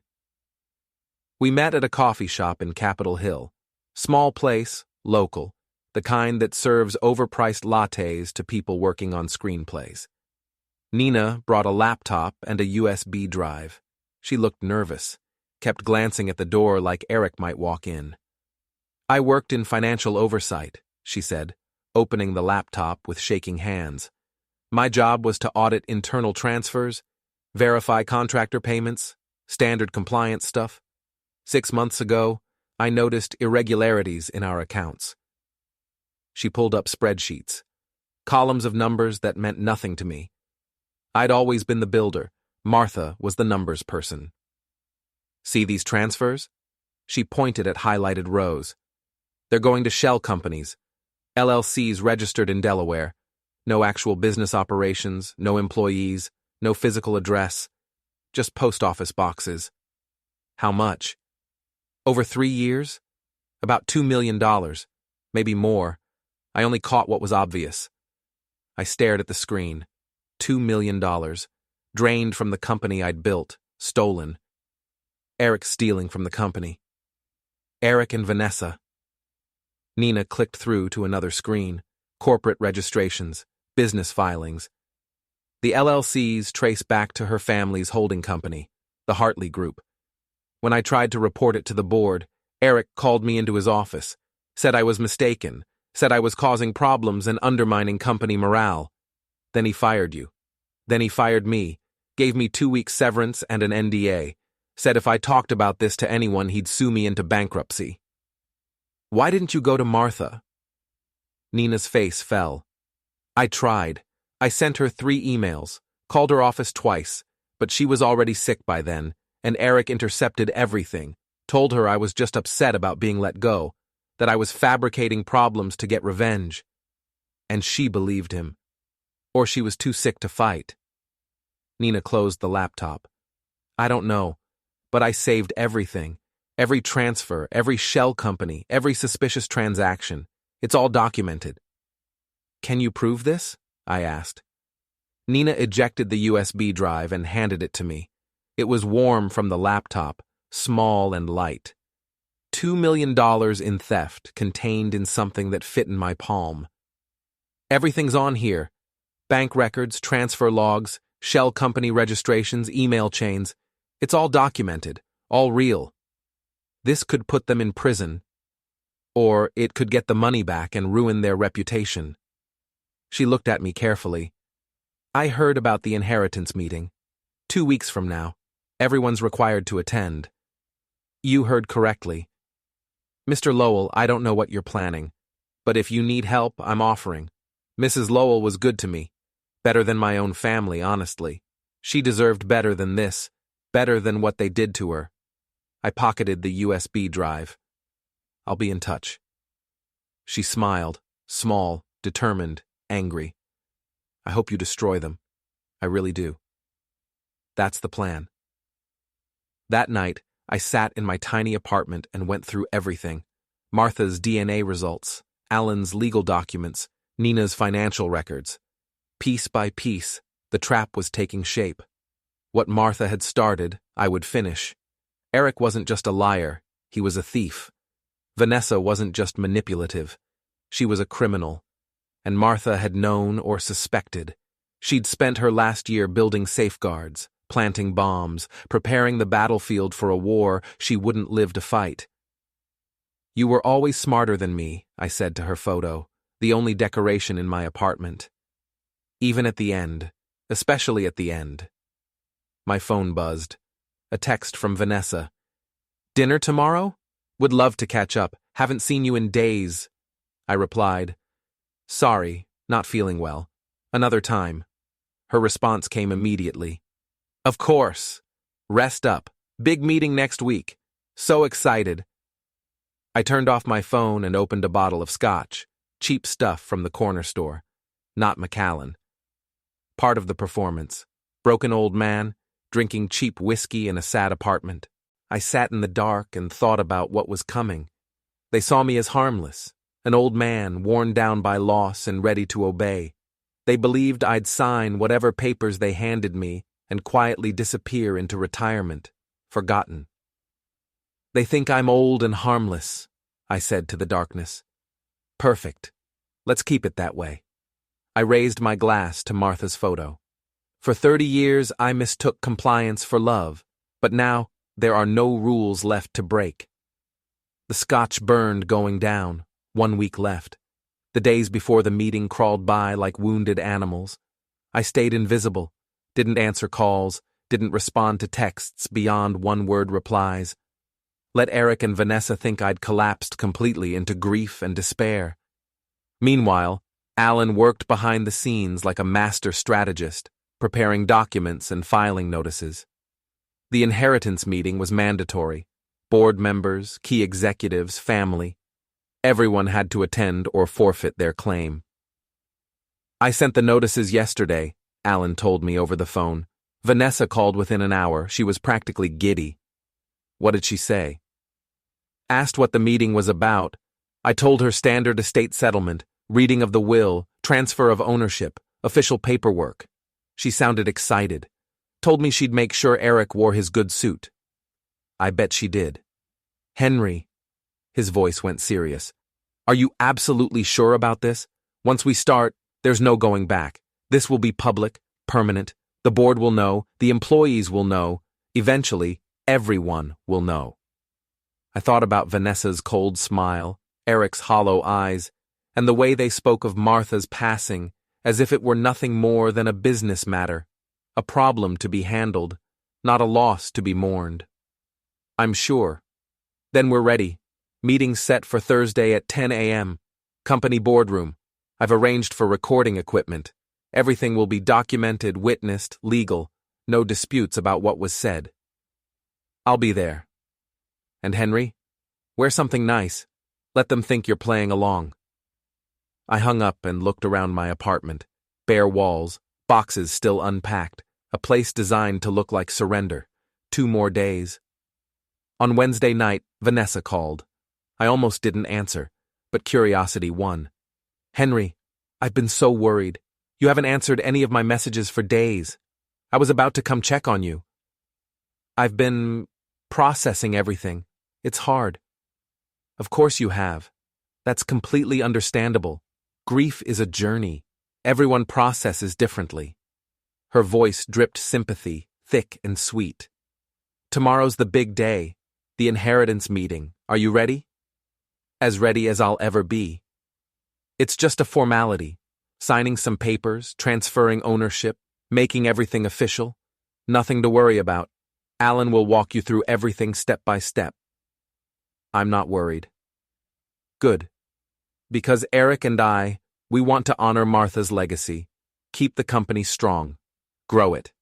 We met at a coffee shop in Capitol Hill. Small place, local, the kind that serves overpriced lattes to people working on screenplays. Nina brought a laptop and a USB drive. She looked nervous, kept glancing at the door like Eric might walk in. I worked in financial oversight, she said, opening the laptop with shaking hands. My job was to audit internal transfers, verify contractor payments, standard compliance stuff. 6 months ago, I noticed irregularities in our accounts. She pulled up spreadsheets, columns of numbers that meant nothing to me. I'd always been the builder. Martha was the numbers person. See these transfers? She pointed at highlighted rows. They're going to shell companies, LLCs registered in Delaware. No actual business operations, no employees, no physical address, just post office boxes. How much? Over 3 years? About $2 million, maybe more. I only caught what was obvious. I stared at the screen. $2 million, drained from the company I'd built, stolen. Eric stealing from the company. Eric and Vanessa. Nina clicked through to another screen. Corporate registrations, business filings. The LLCs trace back to her family's holding company, the Hartley Group. When I tried to report it to the board, Eric called me into his office, said I was mistaken, said I was causing problems and undermining company morale. Then he fired you. Then he fired me, gave me 2 weeks severance and an NDA, said if I talked about this to anyone he'd sue me into bankruptcy. Why didn't you go to Martha? Nina's face fell. I tried. I sent her 3 emails, called her office twice, but she was already sick by then, and Eric intercepted everything, told her I was just upset about being let go, that I was fabricating problems to get revenge. And she believed him. Or she was too sick to fight. Nina closed the laptop. I don't know, but I saved everything. Every transfer, every shell company, every suspicious transaction. It's all documented. Can you prove this? I asked. Nina ejected the USB drive and handed it to me. It was warm from the laptop, small and light. $2 million in theft contained in something that fit in my palm. Everything's on here. Bank records, transfer logs, shell company registrations, email chains. It's all documented, all real. This could put them in prison, or it could get the money back and ruin their reputation. She looked at me carefully. I heard about the inheritance meeting. 2 weeks from now. Everyone's required to attend. You heard correctly. Mr. Lowell, I don't know what you're planning, but if you need help, I'm offering. Mrs. Lowell was good to me. Better than my own family, honestly. She deserved better than this, better than what they did to her. I pocketed the USB drive. I'll be in touch. She smiled, small, determined, angry. I hope you destroy them. I really do. That's the plan. That night, I sat in my tiny apartment and went through everything. Martha's DNA results, Alan's legal documents, Nina's financial records. Piece by piece, the trap was taking shape. What Martha had started, I would finish. Eric wasn't just a liar, he was a thief. Vanessa wasn't just manipulative, she was a criminal. And Martha had known or suspected. She'd spent her last year building safeguards, planting bombs, preparing the battlefield for a war she wouldn't live to fight. You were always smarter than me, I said to her photo, the only decoration in my apartment. Even at the end, especially at the end. My phone buzzed. A text from Vanessa. Dinner tomorrow? Would love to catch up. Haven't seen you in days. I replied, sorry, not feeling well. Another time. Her response came immediately. Of course. Rest up. Big meeting next week. So excited. I turned off my phone and opened a bottle of scotch, cheap stuff from the corner store, not Macallan. Part of the performance. Broken old man, drinking cheap whiskey in a sad apartment. I sat in the dark and thought about what was coming. They saw me as harmless, an old man worn down by loss and ready to obey. They believed I'd sign whatever papers they handed me and quietly disappear into retirement, forgotten. They think I'm old and harmless, I said to the darkness. Perfect. Let's keep it that way. I raised my glass to Martha's photo. For 30 years, I mistook compliance for love, but now there are no rules left to break. The scotch burned going down, 1 week left. The days before the meeting crawled by like wounded animals. I stayed invisible, didn't answer calls, didn't respond to texts beyond one-word replies. Let Eric and Vanessa think I'd collapsed completely into grief and despair. Meanwhile, Alan worked behind the scenes like a master strategist, preparing documents and filing notices. The inheritance meeting was mandatory. Board members, key executives, family. Everyone had to attend or forfeit their claim. I sent the notices yesterday, Alan told me over the phone. Vanessa called within an hour. She was practically giddy. What did she say? Asked what the meeting was about. I told her standard estate settlement, reading of the will, transfer of ownership, official paperwork. She sounded excited. Told me she'd make sure Eric wore his good suit. I bet she did. Henry, his voice went serious. Are you absolutely sure about this? Once we start, there's no going back. This will be public, permanent. The board will know, the employees will know. Eventually, everyone will know. I thought about Vanessa's cold smile, Eric's hollow eyes, and the way they spoke of Martha's passing as if it were nothing more than a business matter, a problem to be handled, not a loss to be mourned. I'm sure. Then we're ready. Meeting set for Thursday at 10 a.m. Company boardroom. I've arranged for recording equipment. Everything will be documented, witnessed, legal. No disputes about what was said. I'll be there. And Henry? Wear something nice. Let them think you're playing along. I hung up and looked around my apartment. Bare walls, boxes still unpacked, a place designed to look like surrender. 2 more days. On Wednesday night, Vanessa called. I almost didn't answer, but curiosity won. Henry, I've been so worried. You haven't answered any of my messages for days. I was about to come check on you. I've been processing everything. It's hard. Of course you have. That's completely understandable. Grief is a journey. Everyone processes differently. Her voice dripped sympathy, thick and sweet. Tomorrow's the big day, the inheritance meeting. Are you ready? As ready as I'll ever be. It's just a formality. Signing some papers, transferring ownership, making everything official. Nothing to worry about. Alan will walk you through everything step by step. I'm not worried. Good. Because Eric and I, we want to honor Martha's legacy, keep the company strong, grow it,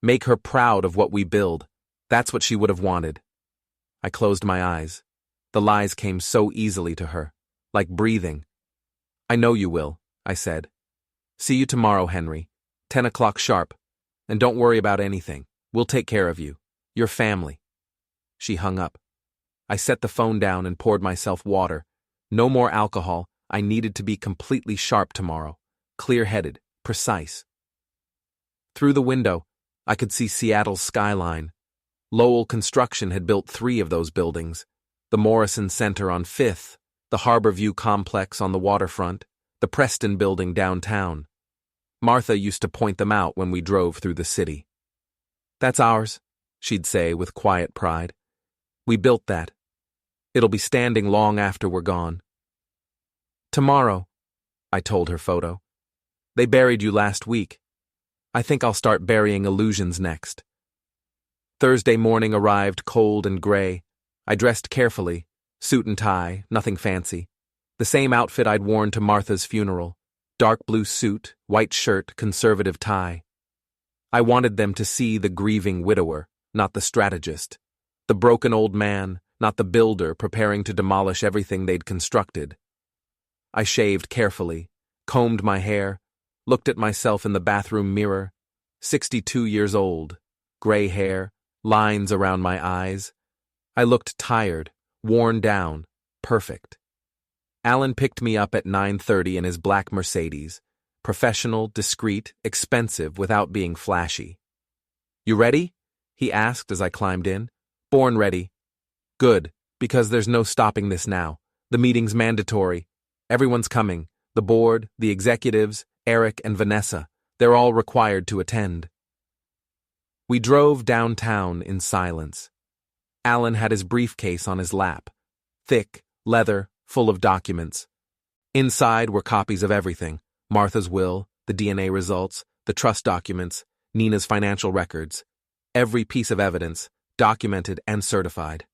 make her proud of what we build. That's what she would have wanted. I closed my eyes. The lies came so easily to her, like breathing. I know you will, I said. See you tomorrow, Henry. 10 o'clock sharp. And don't worry about anything. We'll take care of you. Your family. She hung up. I set the phone down and poured myself water. No more alcohol. I needed to be completely sharp tomorrow. Clear-headed, precise. Through the window, I could see Seattle's skyline. Lowell Construction had built 3 of those buildings. The Morrison Center on 5th, the Harborview Complex on the waterfront, the Preston Building downtown. Martha used to point them out when we drove through the city. That's ours, she'd say with quiet pride. We built that. It'll be standing long after we're gone. Tomorrow, I told her photo. They buried you last week. I think I'll start burying illusions next. Thursday morning arrived cold and gray. I dressed carefully, suit and tie, nothing fancy. The same outfit I'd worn to Martha's funeral. dark blue suit, white shirt, conservative tie. I wanted them to see the grieving widower, not the strategist, the broken old man, not the builder preparing to demolish everything they'd constructed. I shaved carefully, combed my hair, looked at myself in the bathroom mirror, 62 years old, gray hair, lines around my eyes. I looked tired, worn down, perfect. Alan picked me up at 9:30 in his black Mercedes, professional, discreet, expensive without being flashy. "You ready?" he asked as I climbed in. "Born ready." "Good, because there's no stopping this now. The meeting's mandatory. Everyone's coming. The board, the executives, Eric and Vanessa. They're all required to attend." We drove downtown in silence. Alan had his briefcase on his lap. Thick, leather, full of documents. Inside were copies of everything: Martha's will, the DNA results, the trust documents, Nina's financial records. Every piece of evidence, documented and certified.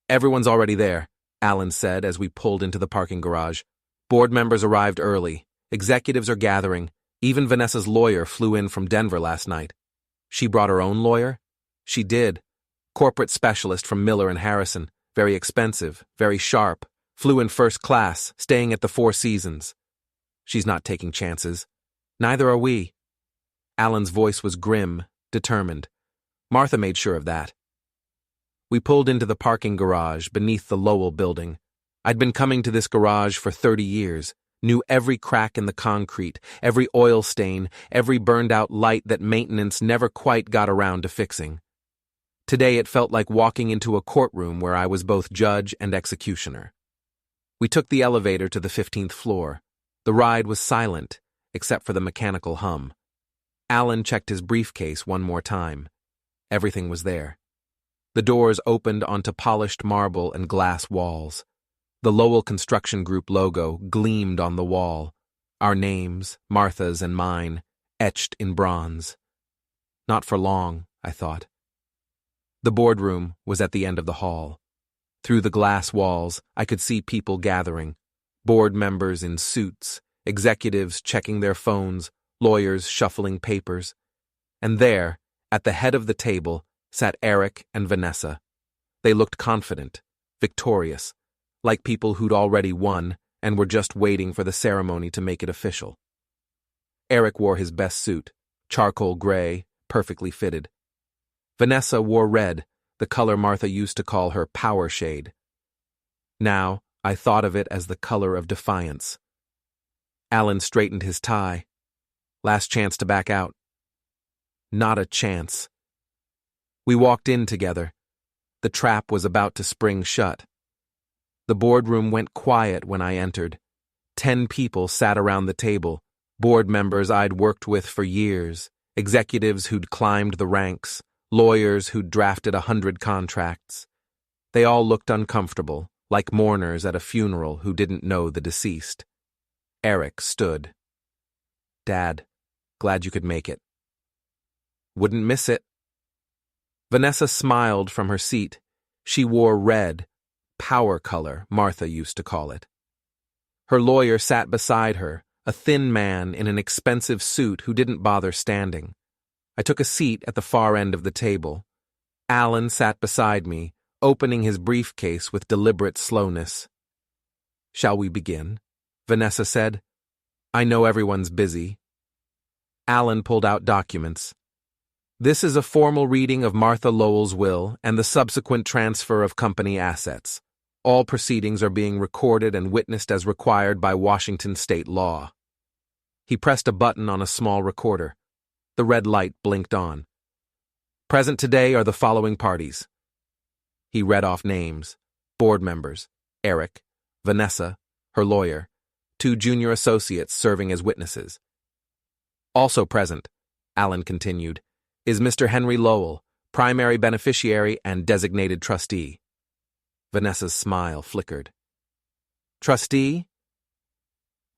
"Everyone's already there," Alan said as we pulled into the parking garage. "Board members arrived early. Executives are gathering. Even Vanessa's lawyer flew in from Denver last night." "She brought her own lawyer?" "She did. Corporate specialist from Miller and Harrison. Very expensive, very sharp. Flew in first class, staying at the Four Seasons." "She's not taking chances." "Neither are we." Alan's voice was grim, determined. "Martha made sure of that." We pulled into the parking garage beneath the Lowell building. I'd been coming to this garage for 30 years, knew every crack in the concrete, every oil stain, every burned-out light that maintenance never quite got around to fixing. Today it felt like walking into a courtroom where I was both judge and executioner. We took the elevator to the 15th floor. The ride was silent, except for the mechanical hum. Alan checked his briefcase one more time. Everything was there. The doors opened onto polished marble and glass walls. The Lowell Construction Group logo gleamed on the wall. Our names, Martha's and mine, etched in bronze. Not for long, I thought. The boardroom was at the end of the hall. Through the glass walls, I could see people gathering. Board members in suits, executives checking their phones, lawyers shuffling papers. And there, at the head of the table, sat Eric and Vanessa. They looked confident, victorious, like people who'd already won and were just waiting for the ceremony to make it official. Eric wore his best suit, charcoal gray, perfectly fitted. Vanessa wore red, the color Martha used to call her power shade. Now, I thought of it as the color of defiance. Alan straightened his tie. Last chance to back out. Not a chance. We walked in together. The trap was about to spring shut. The boardroom went quiet when I entered. 10 people sat around the table, board members I'd worked with for years, executives who'd climbed the ranks, lawyers who'd drafted 100 contracts. They all looked uncomfortable, like mourners at a funeral who didn't know the deceased. Eric stood. "Dad, glad you could make it." "Wouldn't miss it." Vanessa smiled from her seat. She wore red, power color, Martha used to call it. Her lawyer sat beside her, a thin man in an expensive suit who didn't bother standing. I took a seat at the far end of the table. Alan sat beside me, opening his briefcase with deliberate slowness. "Shall we begin?" Vanessa said. "I know everyone's busy." Alan pulled out documents. "This is a formal reading of Martha Lowell's will and the subsequent transfer of company assets. All proceedings are being recorded and witnessed as required by Washington state law." He pressed a button on a small recorder. The red light blinked on. "Present today are the following parties." He read off names: board members, Eric, Vanessa, her lawyer, 2 junior associates serving as witnesses. "Also present," Alan continued, "is Mr. Henry Lowell, primary beneficiary and designated trustee." Vanessa's smile flickered. "Trustee?"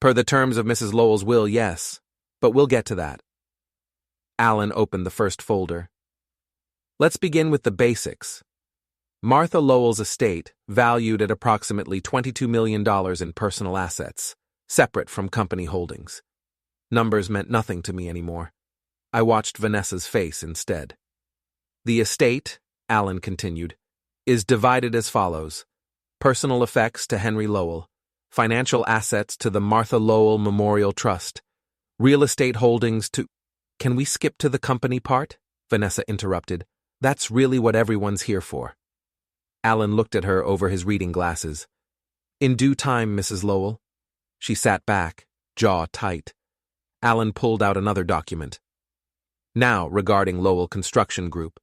"Per the terms of Mrs. Lowell's will, yes, but we'll get to that." Alan opened the first folder. "Let's begin with the basics. Martha Lowell's estate, valued at approximately $22 million in personal assets, separate from company holdings. Numbers meant nothing to me anymore. I watched Vanessa's face instead. The estate, Alan continued, is divided as follows: personal effects to Henry Lowell, financial assets to the Martha Lowell Memorial Trust, real estate holdings to— Can we skip to the company part? Vanessa interrupted. That's really what everyone's here for. Alan looked at her over his reading glasses. In due time, Mrs. Lowell. She sat back, jaw tight. Alan pulled out another document. Now, regarding Lowell Construction Group.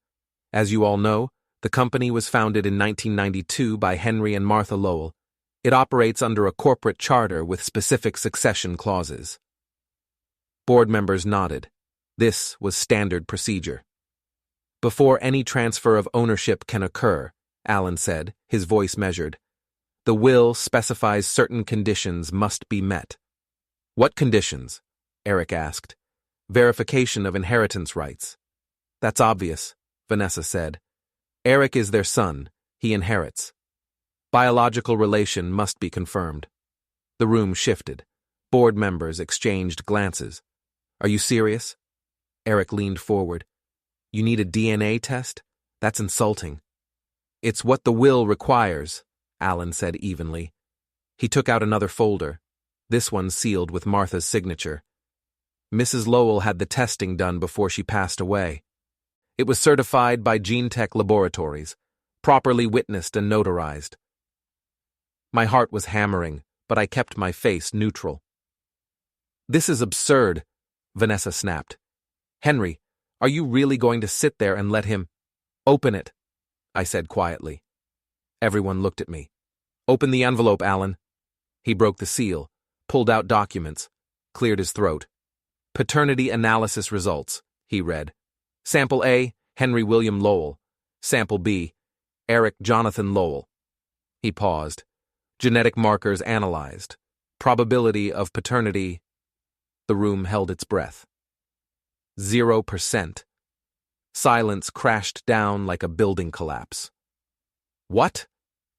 As you all know, the company was founded in 1992 by Henry and Martha Lowell. It operates under a corporate charter with specific succession clauses. Board members nodded. This was standard procedure. Before any transfer of ownership can occur, Alan said, his voice measured, the will specifies certain conditions must be met. What conditions? Eric asked. Verification of inheritance rights. That's obvious, Vanessa said. Eric is their son. He inherits. Biological relation must be confirmed. The room shifted. Board members exchanged glances. Are you serious? Eric leaned forward. You need a DNA test? That's insulting. It's what the will requires, Alan said evenly. He took out another folder, this one sealed with Martha's signature. Mrs. Lowell had the testing done before she passed away. It was certified by GeneTech Laboratories, properly witnessed and notarized. My heart was hammering, but I kept my face neutral. This is absurd, Vanessa snapped. Henry, are you really going to sit there and let him— Open it, I said quietly. Everyone looked at me. Open the envelope, Alan. He broke the seal, pulled out documents, cleared his throat. Paternity analysis results, he read. Sample A, Henry William Lowell. Sample B, Eric Jonathan Lowell. He paused. Genetic markers analyzed. Probability of paternity— The room held its breath. 0%. Silence crashed down like a building collapse. What?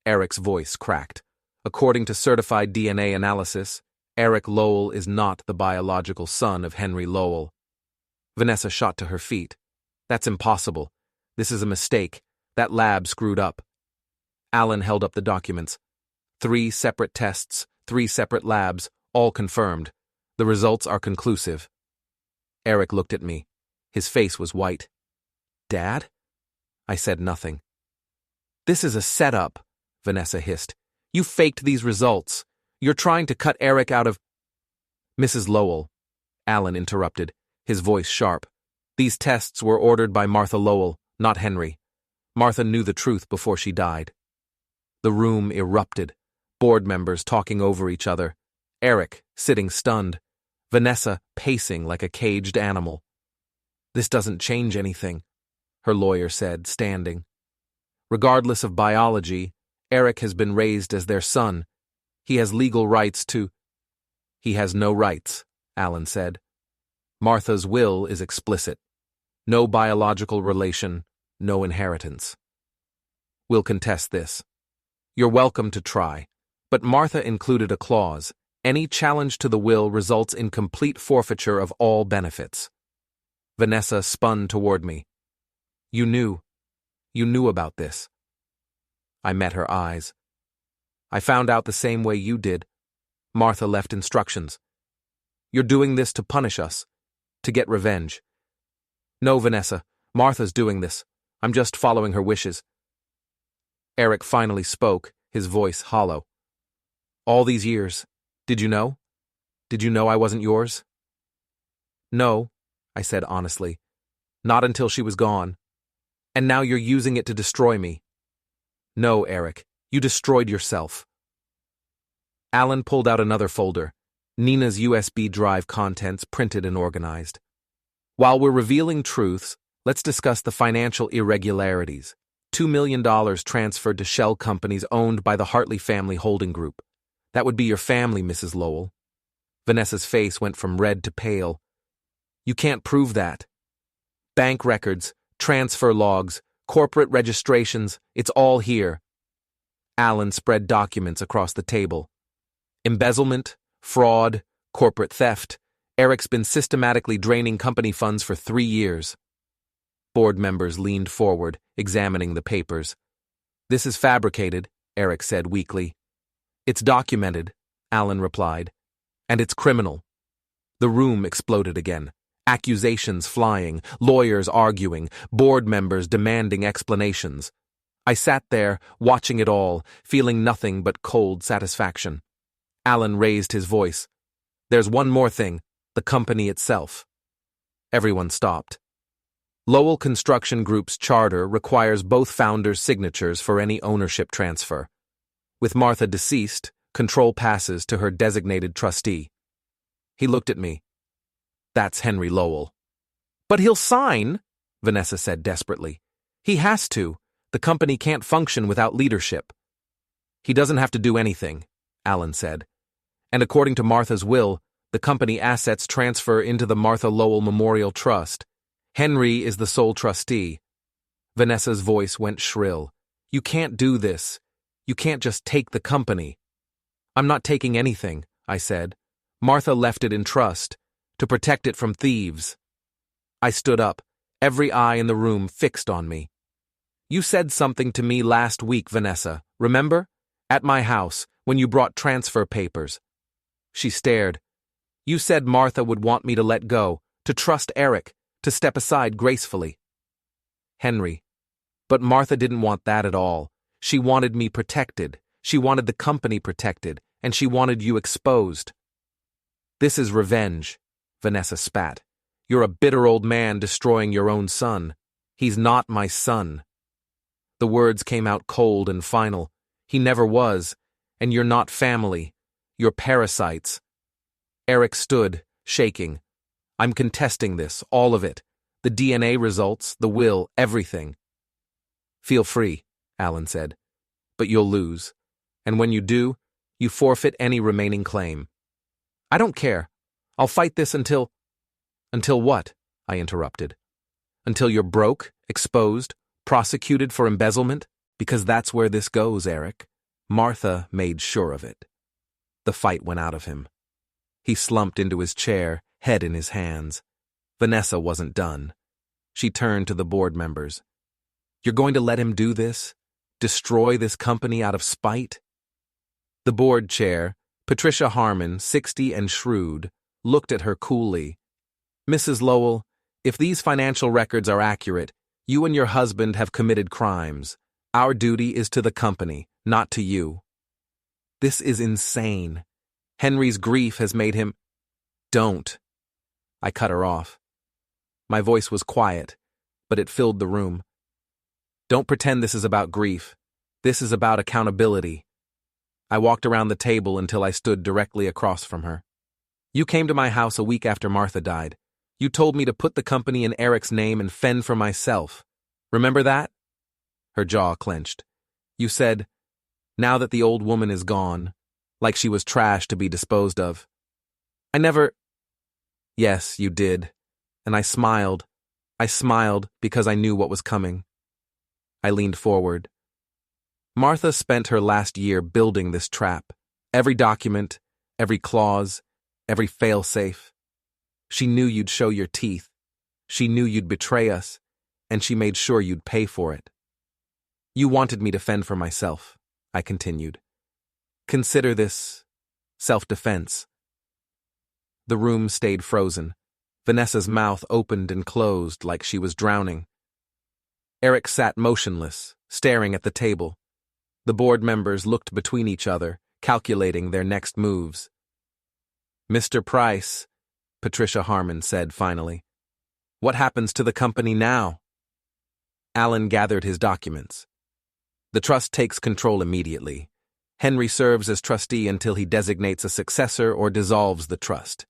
Eric's voice cracked. According to certified DNA analysis, Eric Lowell is not the biological son of Henry Lowell. Vanessa shot to her feet. That's impossible. This is a mistake. That lab screwed up. Alan held up the documents. 3 separate tests, 3 separate labs, all confirmed. The results are conclusive. Eric looked at me. His face was white. Dad? I said nothing. This is a setup, Vanessa hissed. You faked these results. You're trying to cut Eric out of— Mrs. Lowell, Alan interrupted, his voice sharp. These tests were ordered by Martha Lowell, not Henry. Martha knew the truth before she died. The room erupted, board members talking over each other, Eric sitting stunned, Vanessa pacing like a caged animal. This doesn't change anything, her lawyer said, standing. Regardless of biology, Eric has been raised as their son. He has legal rights to— He has no rights, Alan said. Martha's will is explicit. No biological relation, no inheritance. We'll contest this. You're welcome to try, but Martha included a clause. Any challenge to the will results in complete forfeiture of all benefits. Vanessa spun toward me. You knew about this. I met her eyes. I found out the same way you did. Martha left instructions. You're doing this to punish us, to get revenge. No, Vanessa, Martha's doing this. I'm just following her wishes. Eric finally spoke, his voice hollow. All these years, did you know? Did you know I wasn't yours? No, I said honestly. Not until she was gone. And now you're using it to destroy me. No, Eric, you destroyed yourself. Alan pulled out another folder, Nina's USB drive contents printed and organized. While we're revealing truths, let's discuss the financial irregularities. $2 million transferred to shell companies owned by the Hartley family holding group. That would be your family, Mrs. Lowell. Vanessa's face went from red to pale. You can't prove that. Bank records, transfer logs, corporate registrations, it's all here. Alan spread documents across the table. Embezzlement, Fraud, corporate theft. Eric's been systematically draining company funds for 3 years. Board members leaned forward, examining the papers. "This is fabricated," Eric said weakly. "It's documented," Alan replied. "And it's criminal." The room exploded again. Accusations flying, lawyers arguing, board members demanding explanations. I sat there, watching it all, feeling nothing but cold satisfaction. Alan raised his voice. "There's one more thing, the company itself." Everyone stopped. Lowell Construction Group's charter requires both founders' signatures for any ownership transfer. With Martha deceased, control passes to her designated trustee. He looked at me. "That's Henry Lowell." "But he'll sign," Vanessa said desperately. "He has to. The company can't function without leadership." "He doesn't have to do anything," Alan said. "And according to Martha's will, the company assets transfer into the Martha Lowell Memorial Trust. Henry is the sole trustee." Vanessa's voice went shrill. "You can't do this. You can't just take the company." "I'm not taking anything," I said. "Martha left it in trust, to protect it from thieves." I stood up, every eye in the room fixed on me. "You said something to me last week, Vanessa, remember? At my house, when you brought transfer papers." She stared. "You said Martha would want me to let go, to trust Eric, to step aside gracefully." "Henry. But Martha didn't want that at all. She wanted me protected. She wanted the company protected, and she wanted you exposed." "This is revenge," Vanessa spat. "You're a bitter old man destroying your own son. He's not my son." The words came out cold and final. "He never was, and you're not family. You're parasites." Eric stood, shaking. "I'm contesting this, all of it. The DNA results, the will, everything." "Feel free," Alan said. "But you'll lose. And when you do, you forfeit any remaining claim." "I don't care. I'll fight this until—" "Until what?" I interrupted. "Until you're broke, exposed, prosecuted for embezzlement? Because that's where this goes, Eric." Martha made sure of it. The fight went out of him. He slumped into his chair, head in his hands. Vanessa wasn't done. She turned to the board members. "You're going to let him do this? Destroy this company out of spite?" The board chair, Patricia Harmon, 60 and shrewd, looked at her coolly. "Mrs. Lowell, if these financial records are accurate, you and your husband have committed crimes. Our duty is to the company, not to you." "This is insane. Henry's grief has made him—" "Don't." I cut her off. My voice was quiet, but it filled the room. "Don't pretend this is about grief. This is about accountability." I walked around the table until I stood directly across from her. "You came to my house a week after Martha died. You told me to put the company in Eric's name and fend for myself. Remember that?" Her jaw clenched. "You said, 'Now that the old woman is gone,' like she was trash to be disposed of." "I never—" "Yes, you did. And I smiled. I smiled because I knew what was coming." I leaned forward. "Martha spent her last year building this trap. Every document, every clause, every fail-safe. She knew you'd show your teeth. She knew you'd betray us, and she made sure you'd pay for it. You wanted me to fend for myself," I continued. "Consider this self-defense." The room stayed frozen. Vanessa's mouth opened and closed like she was drowning. Eric sat motionless, staring at the table. The board members looked between each other, calculating their next moves. "Mr. Price," Patricia Harmon said finally, "what happens to the company now?" Alan gathered his documents. "The trust takes control immediately. Henry serves as trustee until he designates a successor or dissolves the trust.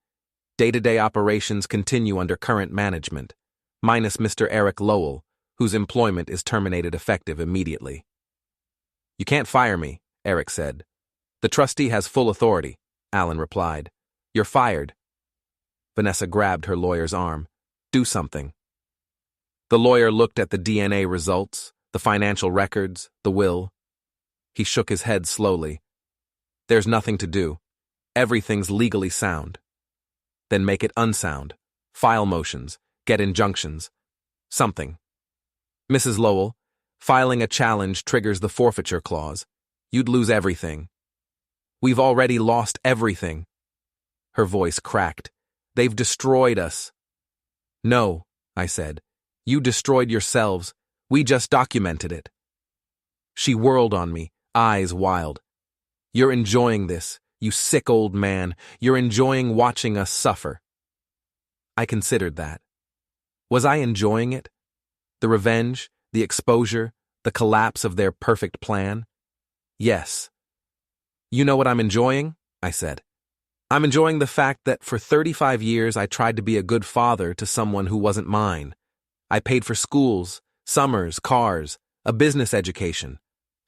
Day-to-day operations continue under current management, minus Mr. Eric Lowell, whose employment is terminated effective immediately." "You can't fire me," Eric said. "The trustee has full authority," Alan replied. "You're fired." Vanessa grabbed her lawyer's arm. "Do something." The lawyer looked at the DNA results, the financial records, the will. He shook his head slowly. "There's nothing to do. Everything's legally sound. Then make it unsound. File motions. Get injunctions. Something. Mrs. Lowell, filing a challenge triggers the forfeiture clause. You'd lose everything. We've already lost everything. Her voice cracked. They've destroyed us. No, I said. You destroyed yourselves. We just documented it. She whirled on me, eyes wild. You're enjoying this, you sick old man. You're enjoying watching us suffer. I considered that. Was I enjoying it? The revenge, the exposure, the collapse of their perfect plan? Yes. You know what I'm enjoying? I said. I'm enjoying the fact that for 35 years I tried to be a good father to someone who wasn't mine. I paid for schools, summers, cars, a business education.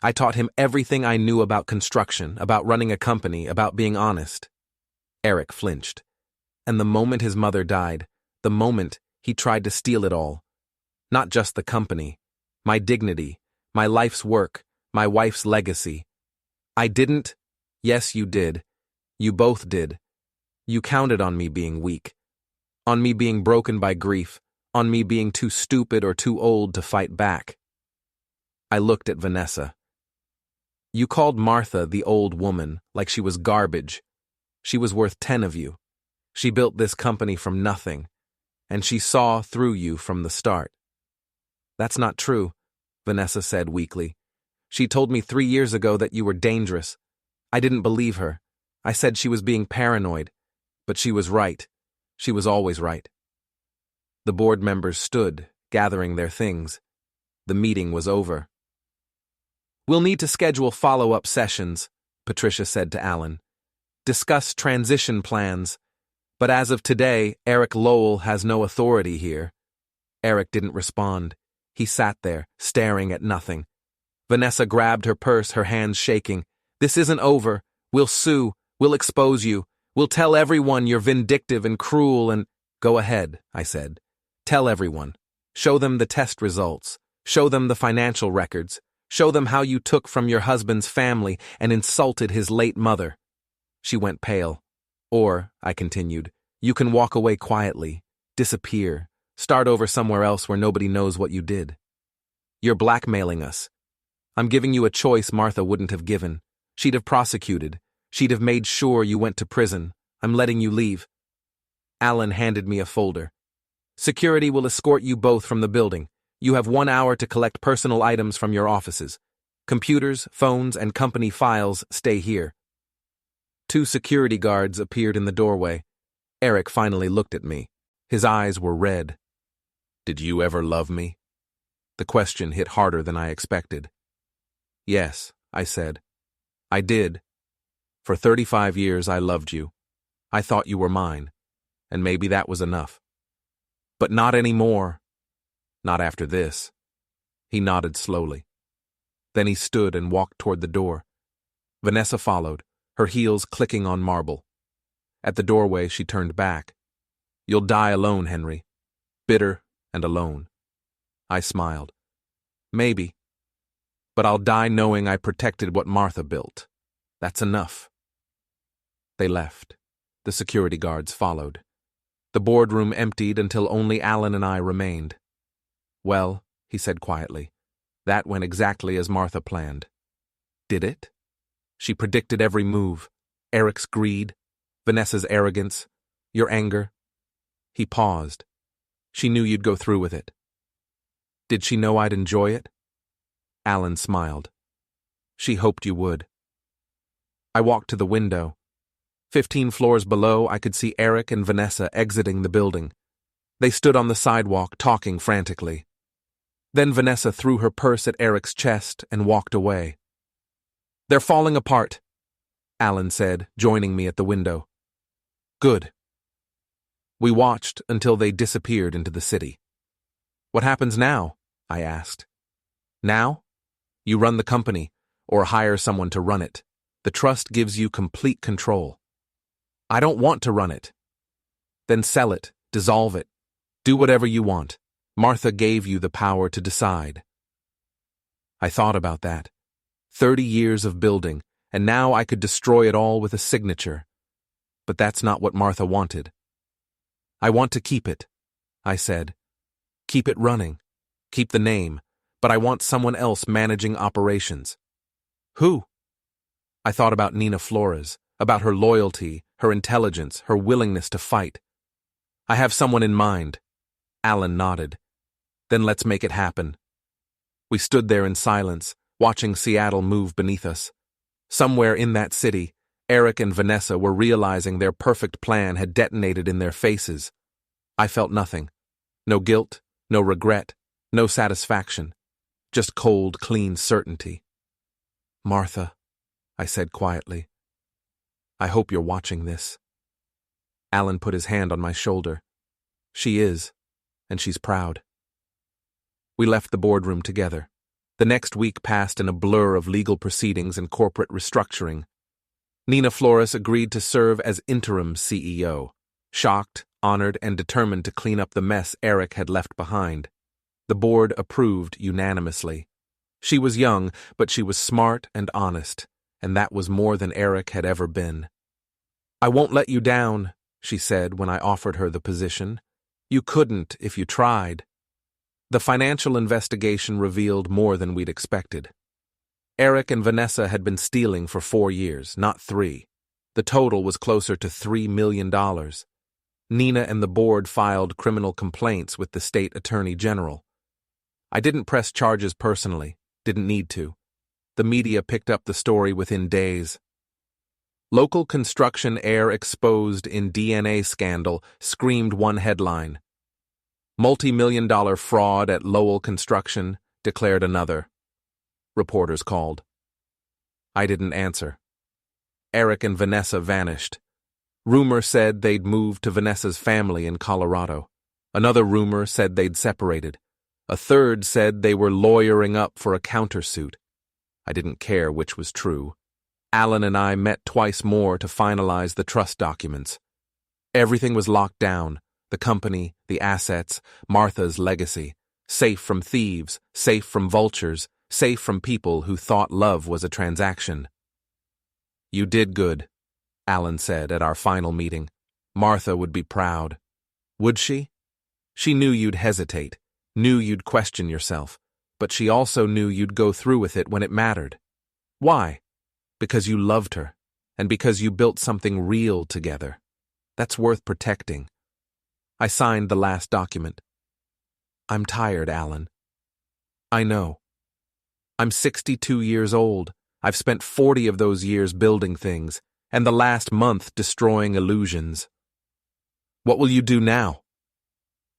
I taught him everything I knew about construction, about running a company, about being honest. Eric flinched. And the moment his mother died, the moment he tried to steal it all. Not just the company, my dignity, my life's work, my wife's legacy. I didn't. Yes, you did. You both did. You counted on me being weak. On me being broken by grief. On me being too stupid or too old to fight back. I looked at Vanessa. You called Martha the old woman, like she was garbage. She was worth 10 of you. She built this company from nothing, and she saw through you from the start. That's not true, Vanessa said weakly. She told me 3 years ago that you were dangerous. I didn't believe her. I said she was being paranoid, but she was right. She was always right. The board members stood, gathering their things. The meeting was over. We'll need to schedule follow-up sessions, Patricia said to Alan. Discuss transition plans. But as of today, Eric Lowell has no authority here. Eric didn't respond. He sat there, staring at nothing. Vanessa grabbed her purse, her hands shaking. This isn't over. We'll sue. We'll expose you. We'll tell everyone you're vindictive and cruel and— Go ahead, I said. Tell everyone. Show them the test results. Show them the financial records. Show them how you took from your husband's family and insulted his late mother. She went pale. Or, I continued, you can walk away quietly, disappear, start over somewhere else where nobody knows what you did. You're blackmailing us. I'm giving you a choice Martha wouldn't have given. She'd have prosecuted. She'd have made sure you went to prison. I'm letting you leave. Alan handed me a folder. Security will escort you both from the building. You have 1 hour to collect personal items from your offices. Computers, phones, and company files stay here. 2 security guards appeared in the doorway. Eric finally looked at me. His eyes were red. Did you ever love me? The question hit harder than I expected. Yes, I said. I did. For 35 years I loved you. I thought you were mine, and maybe that was enough. But not anymore. Not after this. He nodded slowly. Then he stood and walked toward the door. Vanessa followed, her heels clicking on marble. At the doorway, she turned back. You'll die alone, Henry. Bitter and alone. I smiled. Maybe. But I'll die knowing I protected what Martha built. That's enough. They left. The security guards followed. The boardroom emptied until only Alan and I remained. Well, he said quietly, that went exactly as Martha planned. Did it? She predicted every move. Eric's greed, Vanessa's arrogance, your anger. He paused. She knew you'd go through with it. Did she know I'd enjoy it? Alan smiled. She hoped you would. I walked to the window. 15 floors below, I could see Eric and Vanessa exiting the building. They stood on the sidewalk, talking frantically. Then Vanessa threw her purse at Eric's chest and walked away. They're falling apart, Alan said, joining me at the window. Good. We watched until they disappeared into the city. What happens now? I asked. Now? You run the company, or hire someone to run it. The trust gives you complete control. I don't want to run it. Then sell it, dissolve it. Do whatever you want. Martha gave you the power to decide. I thought about that. 30 years of building, and now I could destroy it all with a signature. but that's not what Martha wanted. I want to keep it, I said. Keep it running. Keep the name, but I want someone else managing operations. Who? I thought about Nina Flores, about her loyalty, her intelligence, her willingness to fight. I have someone in mind. Alan nodded. Then let's make it happen. We stood there in silence, watching Seattle move beneath us. Somewhere in that city, Eric and Vanessa were realizing their perfect plan had detonated in their faces. I felt nothing. No guilt, no regret, no satisfaction. Just cold, clean certainty. Martha, I said quietly, I hope you're watching this. Alan put his hand on my shoulder. She is, and she's proud. We left the boardroom together. The next week passed in a blur of legal proceedings and corporate restructuring. Nina Flores agreed to serve as interim CEO, shocked, honored, and determined to clean up the mess Eric had left behind. The board approved unanimously. She was young, but she was smart and honest, and that was more than Eric had ever been. I won't let you down, she said when I offered her the position. You couldn't if you tried. The financial investigation revealed more than we'd expected. Eric and Vanessa had been stealing for 4 years, not 3. The total was closer to $3 million. Nina and the board filed criminal complaints with the state attorney general. I didn't press charges personally, didn't need to. The media picked up the story within days. Local construction heir exposed in DNA scandal screamed one headline. Multi-million-dollar fraud at Lowell Construction, declared another. Reporters called. I didn't answer. Eric and Vanessa vanished. Rumor said they'd moved to Vanessa's family in Colorado. Another rumor said they'd separated. A third said they were lawyering up for a countersuit. I didn't care which was true. Alan and I met twice more to finalize the trust documents. Everything was locked down. The company, the assets, Martha's legacy, safe from thieves, safe from vultures, safe from people who thought love was a transaction. You did good, Alan said at our final meeting. Martha would be proud. Would she? She knew you'd hesitate, knew you'd question yourself, but she also knew you'd go through with it when it mattered. Why? Because you loved her, and because you built something real together. That's worth protecting. I signed the last document. I'm tired, Alan. I know. I'm 62 years old. I've spent 40 of those years building things, and the last month destroying illusions. What will you do now?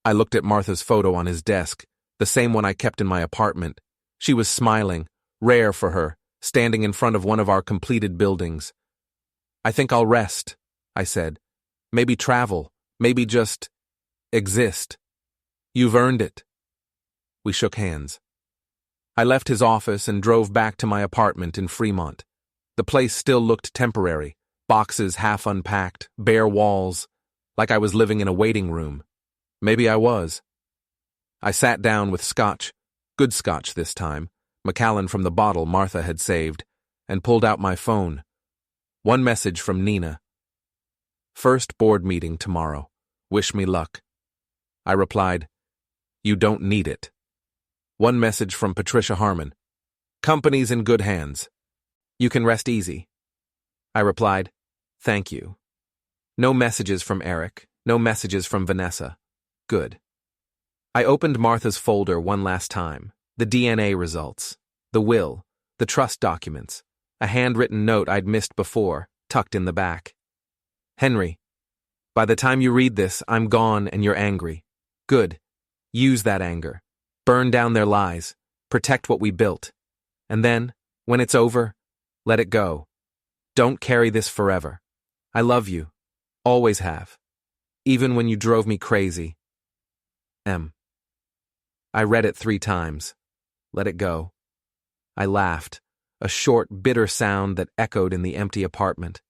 I looked at Martha's photo on his desk, the same one I kept in my apartment. She was smiling, rare for her, standing in front of one of our completed buildings. I think I'll rest, I said. Maybe travel, maybe just exist. You've earned it. We shook hands. I left his office and drove back to my apartment in Fremont. The place still looked temporary, boxes half unpacked, bare walls, like I was living in a waiting room. Maybe I was. I sat down with scotch, good scotch this time, Macallan from the bottle Martha had saved, and pulled out my phone. One message from Nina. First board meeting tomorrow. Wish me luck. I replied, You don't need it. One message from Patricia Harmon. Company's in good hands. You can rest easy. I replied, Thank you. No messages from Eric, no messages from Vanessa. Good. I opened Martha's folder one last time. The DNA results, the will, the trust documents, a handwritten note I'd missed before, tucked in the back. Henry, by the time you read this, I'm gone and you're angry. Good. Use that anger. Burn down their lies. Protect what we built. And then, when it's over, let it go. Don't carry this forever. I love you. Always have. Even when you drove me crazy. M. I read it 3 times. Let it go. I laughed, a short, bitter sound that echoed in the empty apartment.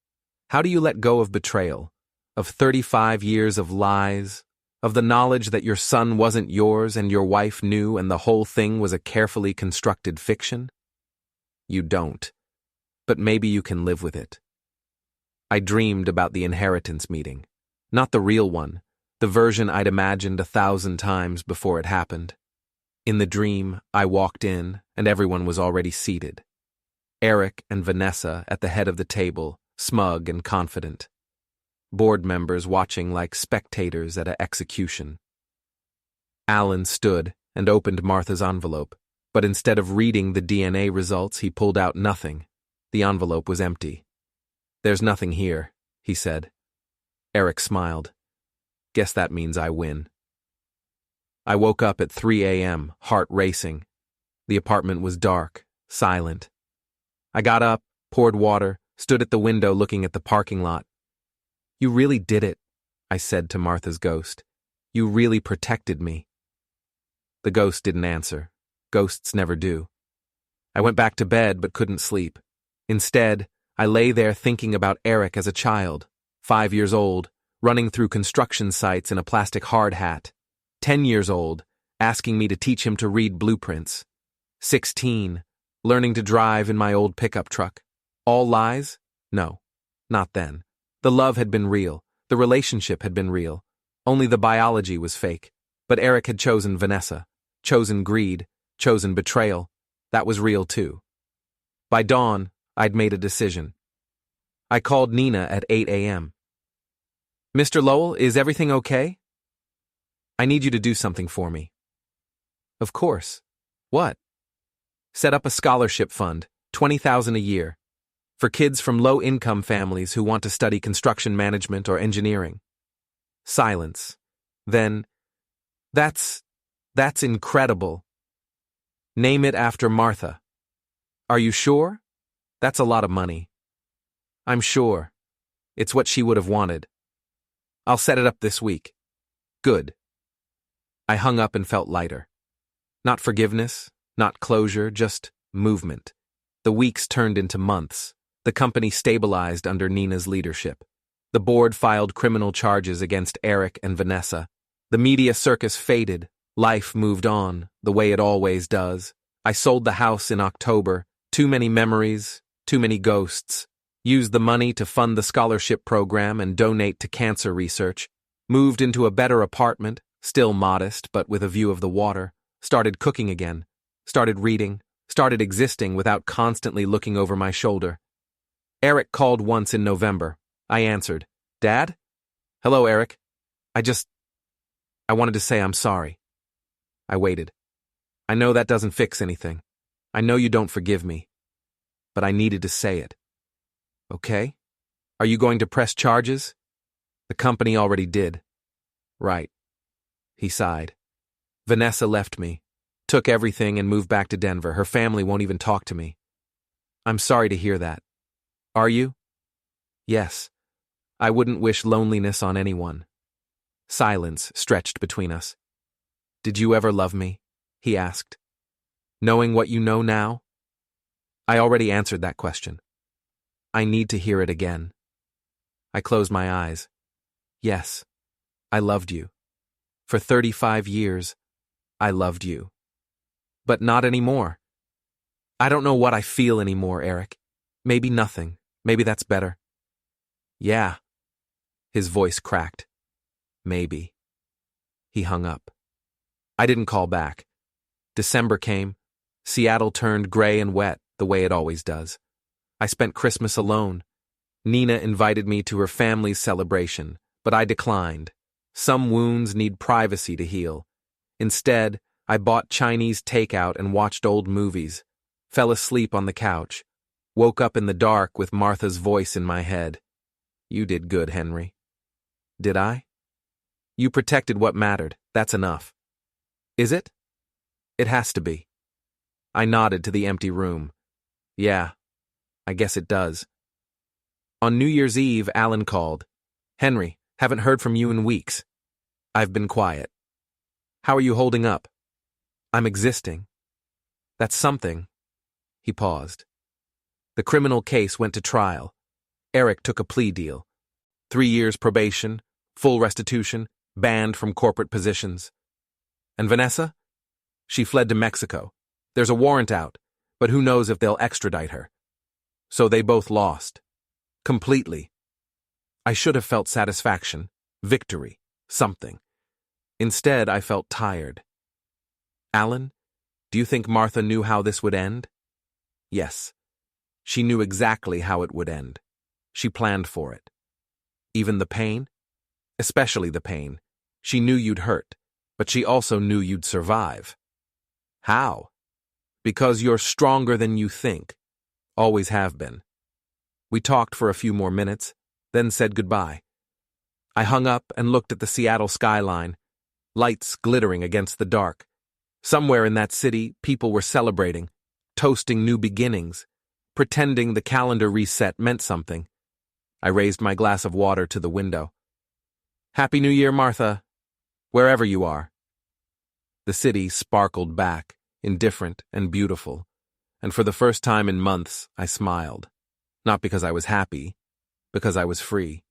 How do you let go of betrayal? Of 35 years of lies? Of the knowledge that your son wasn't yours and your wife knew and the whole thing was a carefully constructed fiction? You don't. But maybe you can live with it. I dreamed about the inheritance meeting. Not the real one, the version I'd imagined 1,000 times before it happened. In the dream, I walked in, and everyone was already seated. Eric and Vanessa at the head of the table, smug and confident. Board members watching like spectators at an execution. Alan stood and opened Martha's envelope, but instead of reading the DNA results, he pulled out nothing. The envelope was empty. "There's nothing here," he said. Eric smiled. "Guess that means I win." I woke up at 3 a.m., heart racing. The apartment was dark, silent. I got up, poured water, stood at the window looking at the parking lot. "You really did it," I said to Martha's ghost. "You really protected me." The ghost didn't answer. Ghosts never do. I went back to bed but couldn't sleep. Instead, I lay there thinking about Eric as a child, 5 years old, running through construction sites in a plastic hard hat. 10 years old, asking me to teach him to read blueprints. 16, learning to drive in my old pickup truck. All lies? No, not then. The love had been real. The relationship had been real. Only the biology was fake. But Eric had chosen Vanessa, chosen greed, chosen betrayal. That was real too. By dawn, I'd made a decision. I called Nina at 8 a.m. "Mr. Lowell, is everything okay? I need you to do something for me." "Of course. What?" "Set up a scholarship fund, $20,000 a year, for kids from low-income families who want to study construction management or engineering." Silence. Then, That's incredible. Name it after Martha." "Are you sure? That's a lot of money." "I'm sure. It's what she would have wanted. I'll set it up this week." "Good." I hung up and felt lighter. Not forgiveness, not closure, just movement. The weeks turned into months. The company stabilized under Nina's leadership. The board filed criminal charges against Eric and Vanessa. The media circus faded. Life moved on, the way it always does. I sold the house in October. Too many memories, too many ghosts. Used the money to fund the scholarship program and donate to cancer research. Moved into a better apartment, still modest but with a view of the water. Started cooking again. Started reading. Started existing without constantly looking over my shoulder. Eric called once in November. I answered. "Dad?" "Hello, Eric. I wanted to say I'm sorry." I waited. "I know that doesn't fix anything. I know you don't forgive me. But I needed to say it." "Okay. Are you going to press charges?" "The company already did." "Right." He sighed. "Vanessa left me, took everything and moved back to Denver. Her family won't even talk to me." "I'm sorry to hear that." "Are you?" "Yes. I wouldn't wish loneliness on anyone." Silence stretched between us. "Did you ever love me?" he asked. "Knowing what you know now?" I already answered that question. I need to hear it again. I closed my eyes. Yes, I loved you. For 35 years, I loved you. But not anymore. I don't know what I feel anymore, Eric. Maybe nothing. Maybe that's better. Yeah. His voice cracked. Maybe. He hung up. I didn't call back. December came. Seattle turned gray and wet, the way it always does. I spent Christmas alone. Nina invited me to her family's celebration, but I declined. Some wounds need privacy to heal. Instead, I bought Chinese takeout and watched old movies, fell asleep on the couch, woke up in the dark with Martha's voice in my head. You did good, Henry. Did I? You protected what mattered. That's enough. Is it? It has to be. I nodded to the empty room. Yeah, I guess it does. On New Year's Eve, Alan called. Henry, haven't heard from you in weeks. I've been quiet. How are you holding up? I'm existing. That's something. He paused. The criminal case went to trial. Eric took a plea deal. 3 years probation, full restitution, banned from corporate positions. And Vanessa? She fled to Mexico. There's a warrant out, but who knows if they'll extradite her. So they both lost. Completely. I should have felt satisfaction, victory, something. Instead, I felt tired. Alan, do you think Martha knew how this would end? Yes. She knew exactly how it would end. She planned for it. Even the pain? Especially the pain. She knew you'd hurt, but she also knew you'd survive. How? Because you're stronger than you think. Always have been. We talked for a few more minutes, then said goodbye. I hung up and looked at the Seattle skyline, lights glittering against the dark. Somewhere in that city, people were celebrating, toasting new beginnings, pretending the calendar reset meant something. I raised my glass of water to the window. Happy New Year, Martha, wherever you are. The city sparkled back, indifferent and beautiful, and for the first time in months, I smiled. Not because I was happy, because I was free.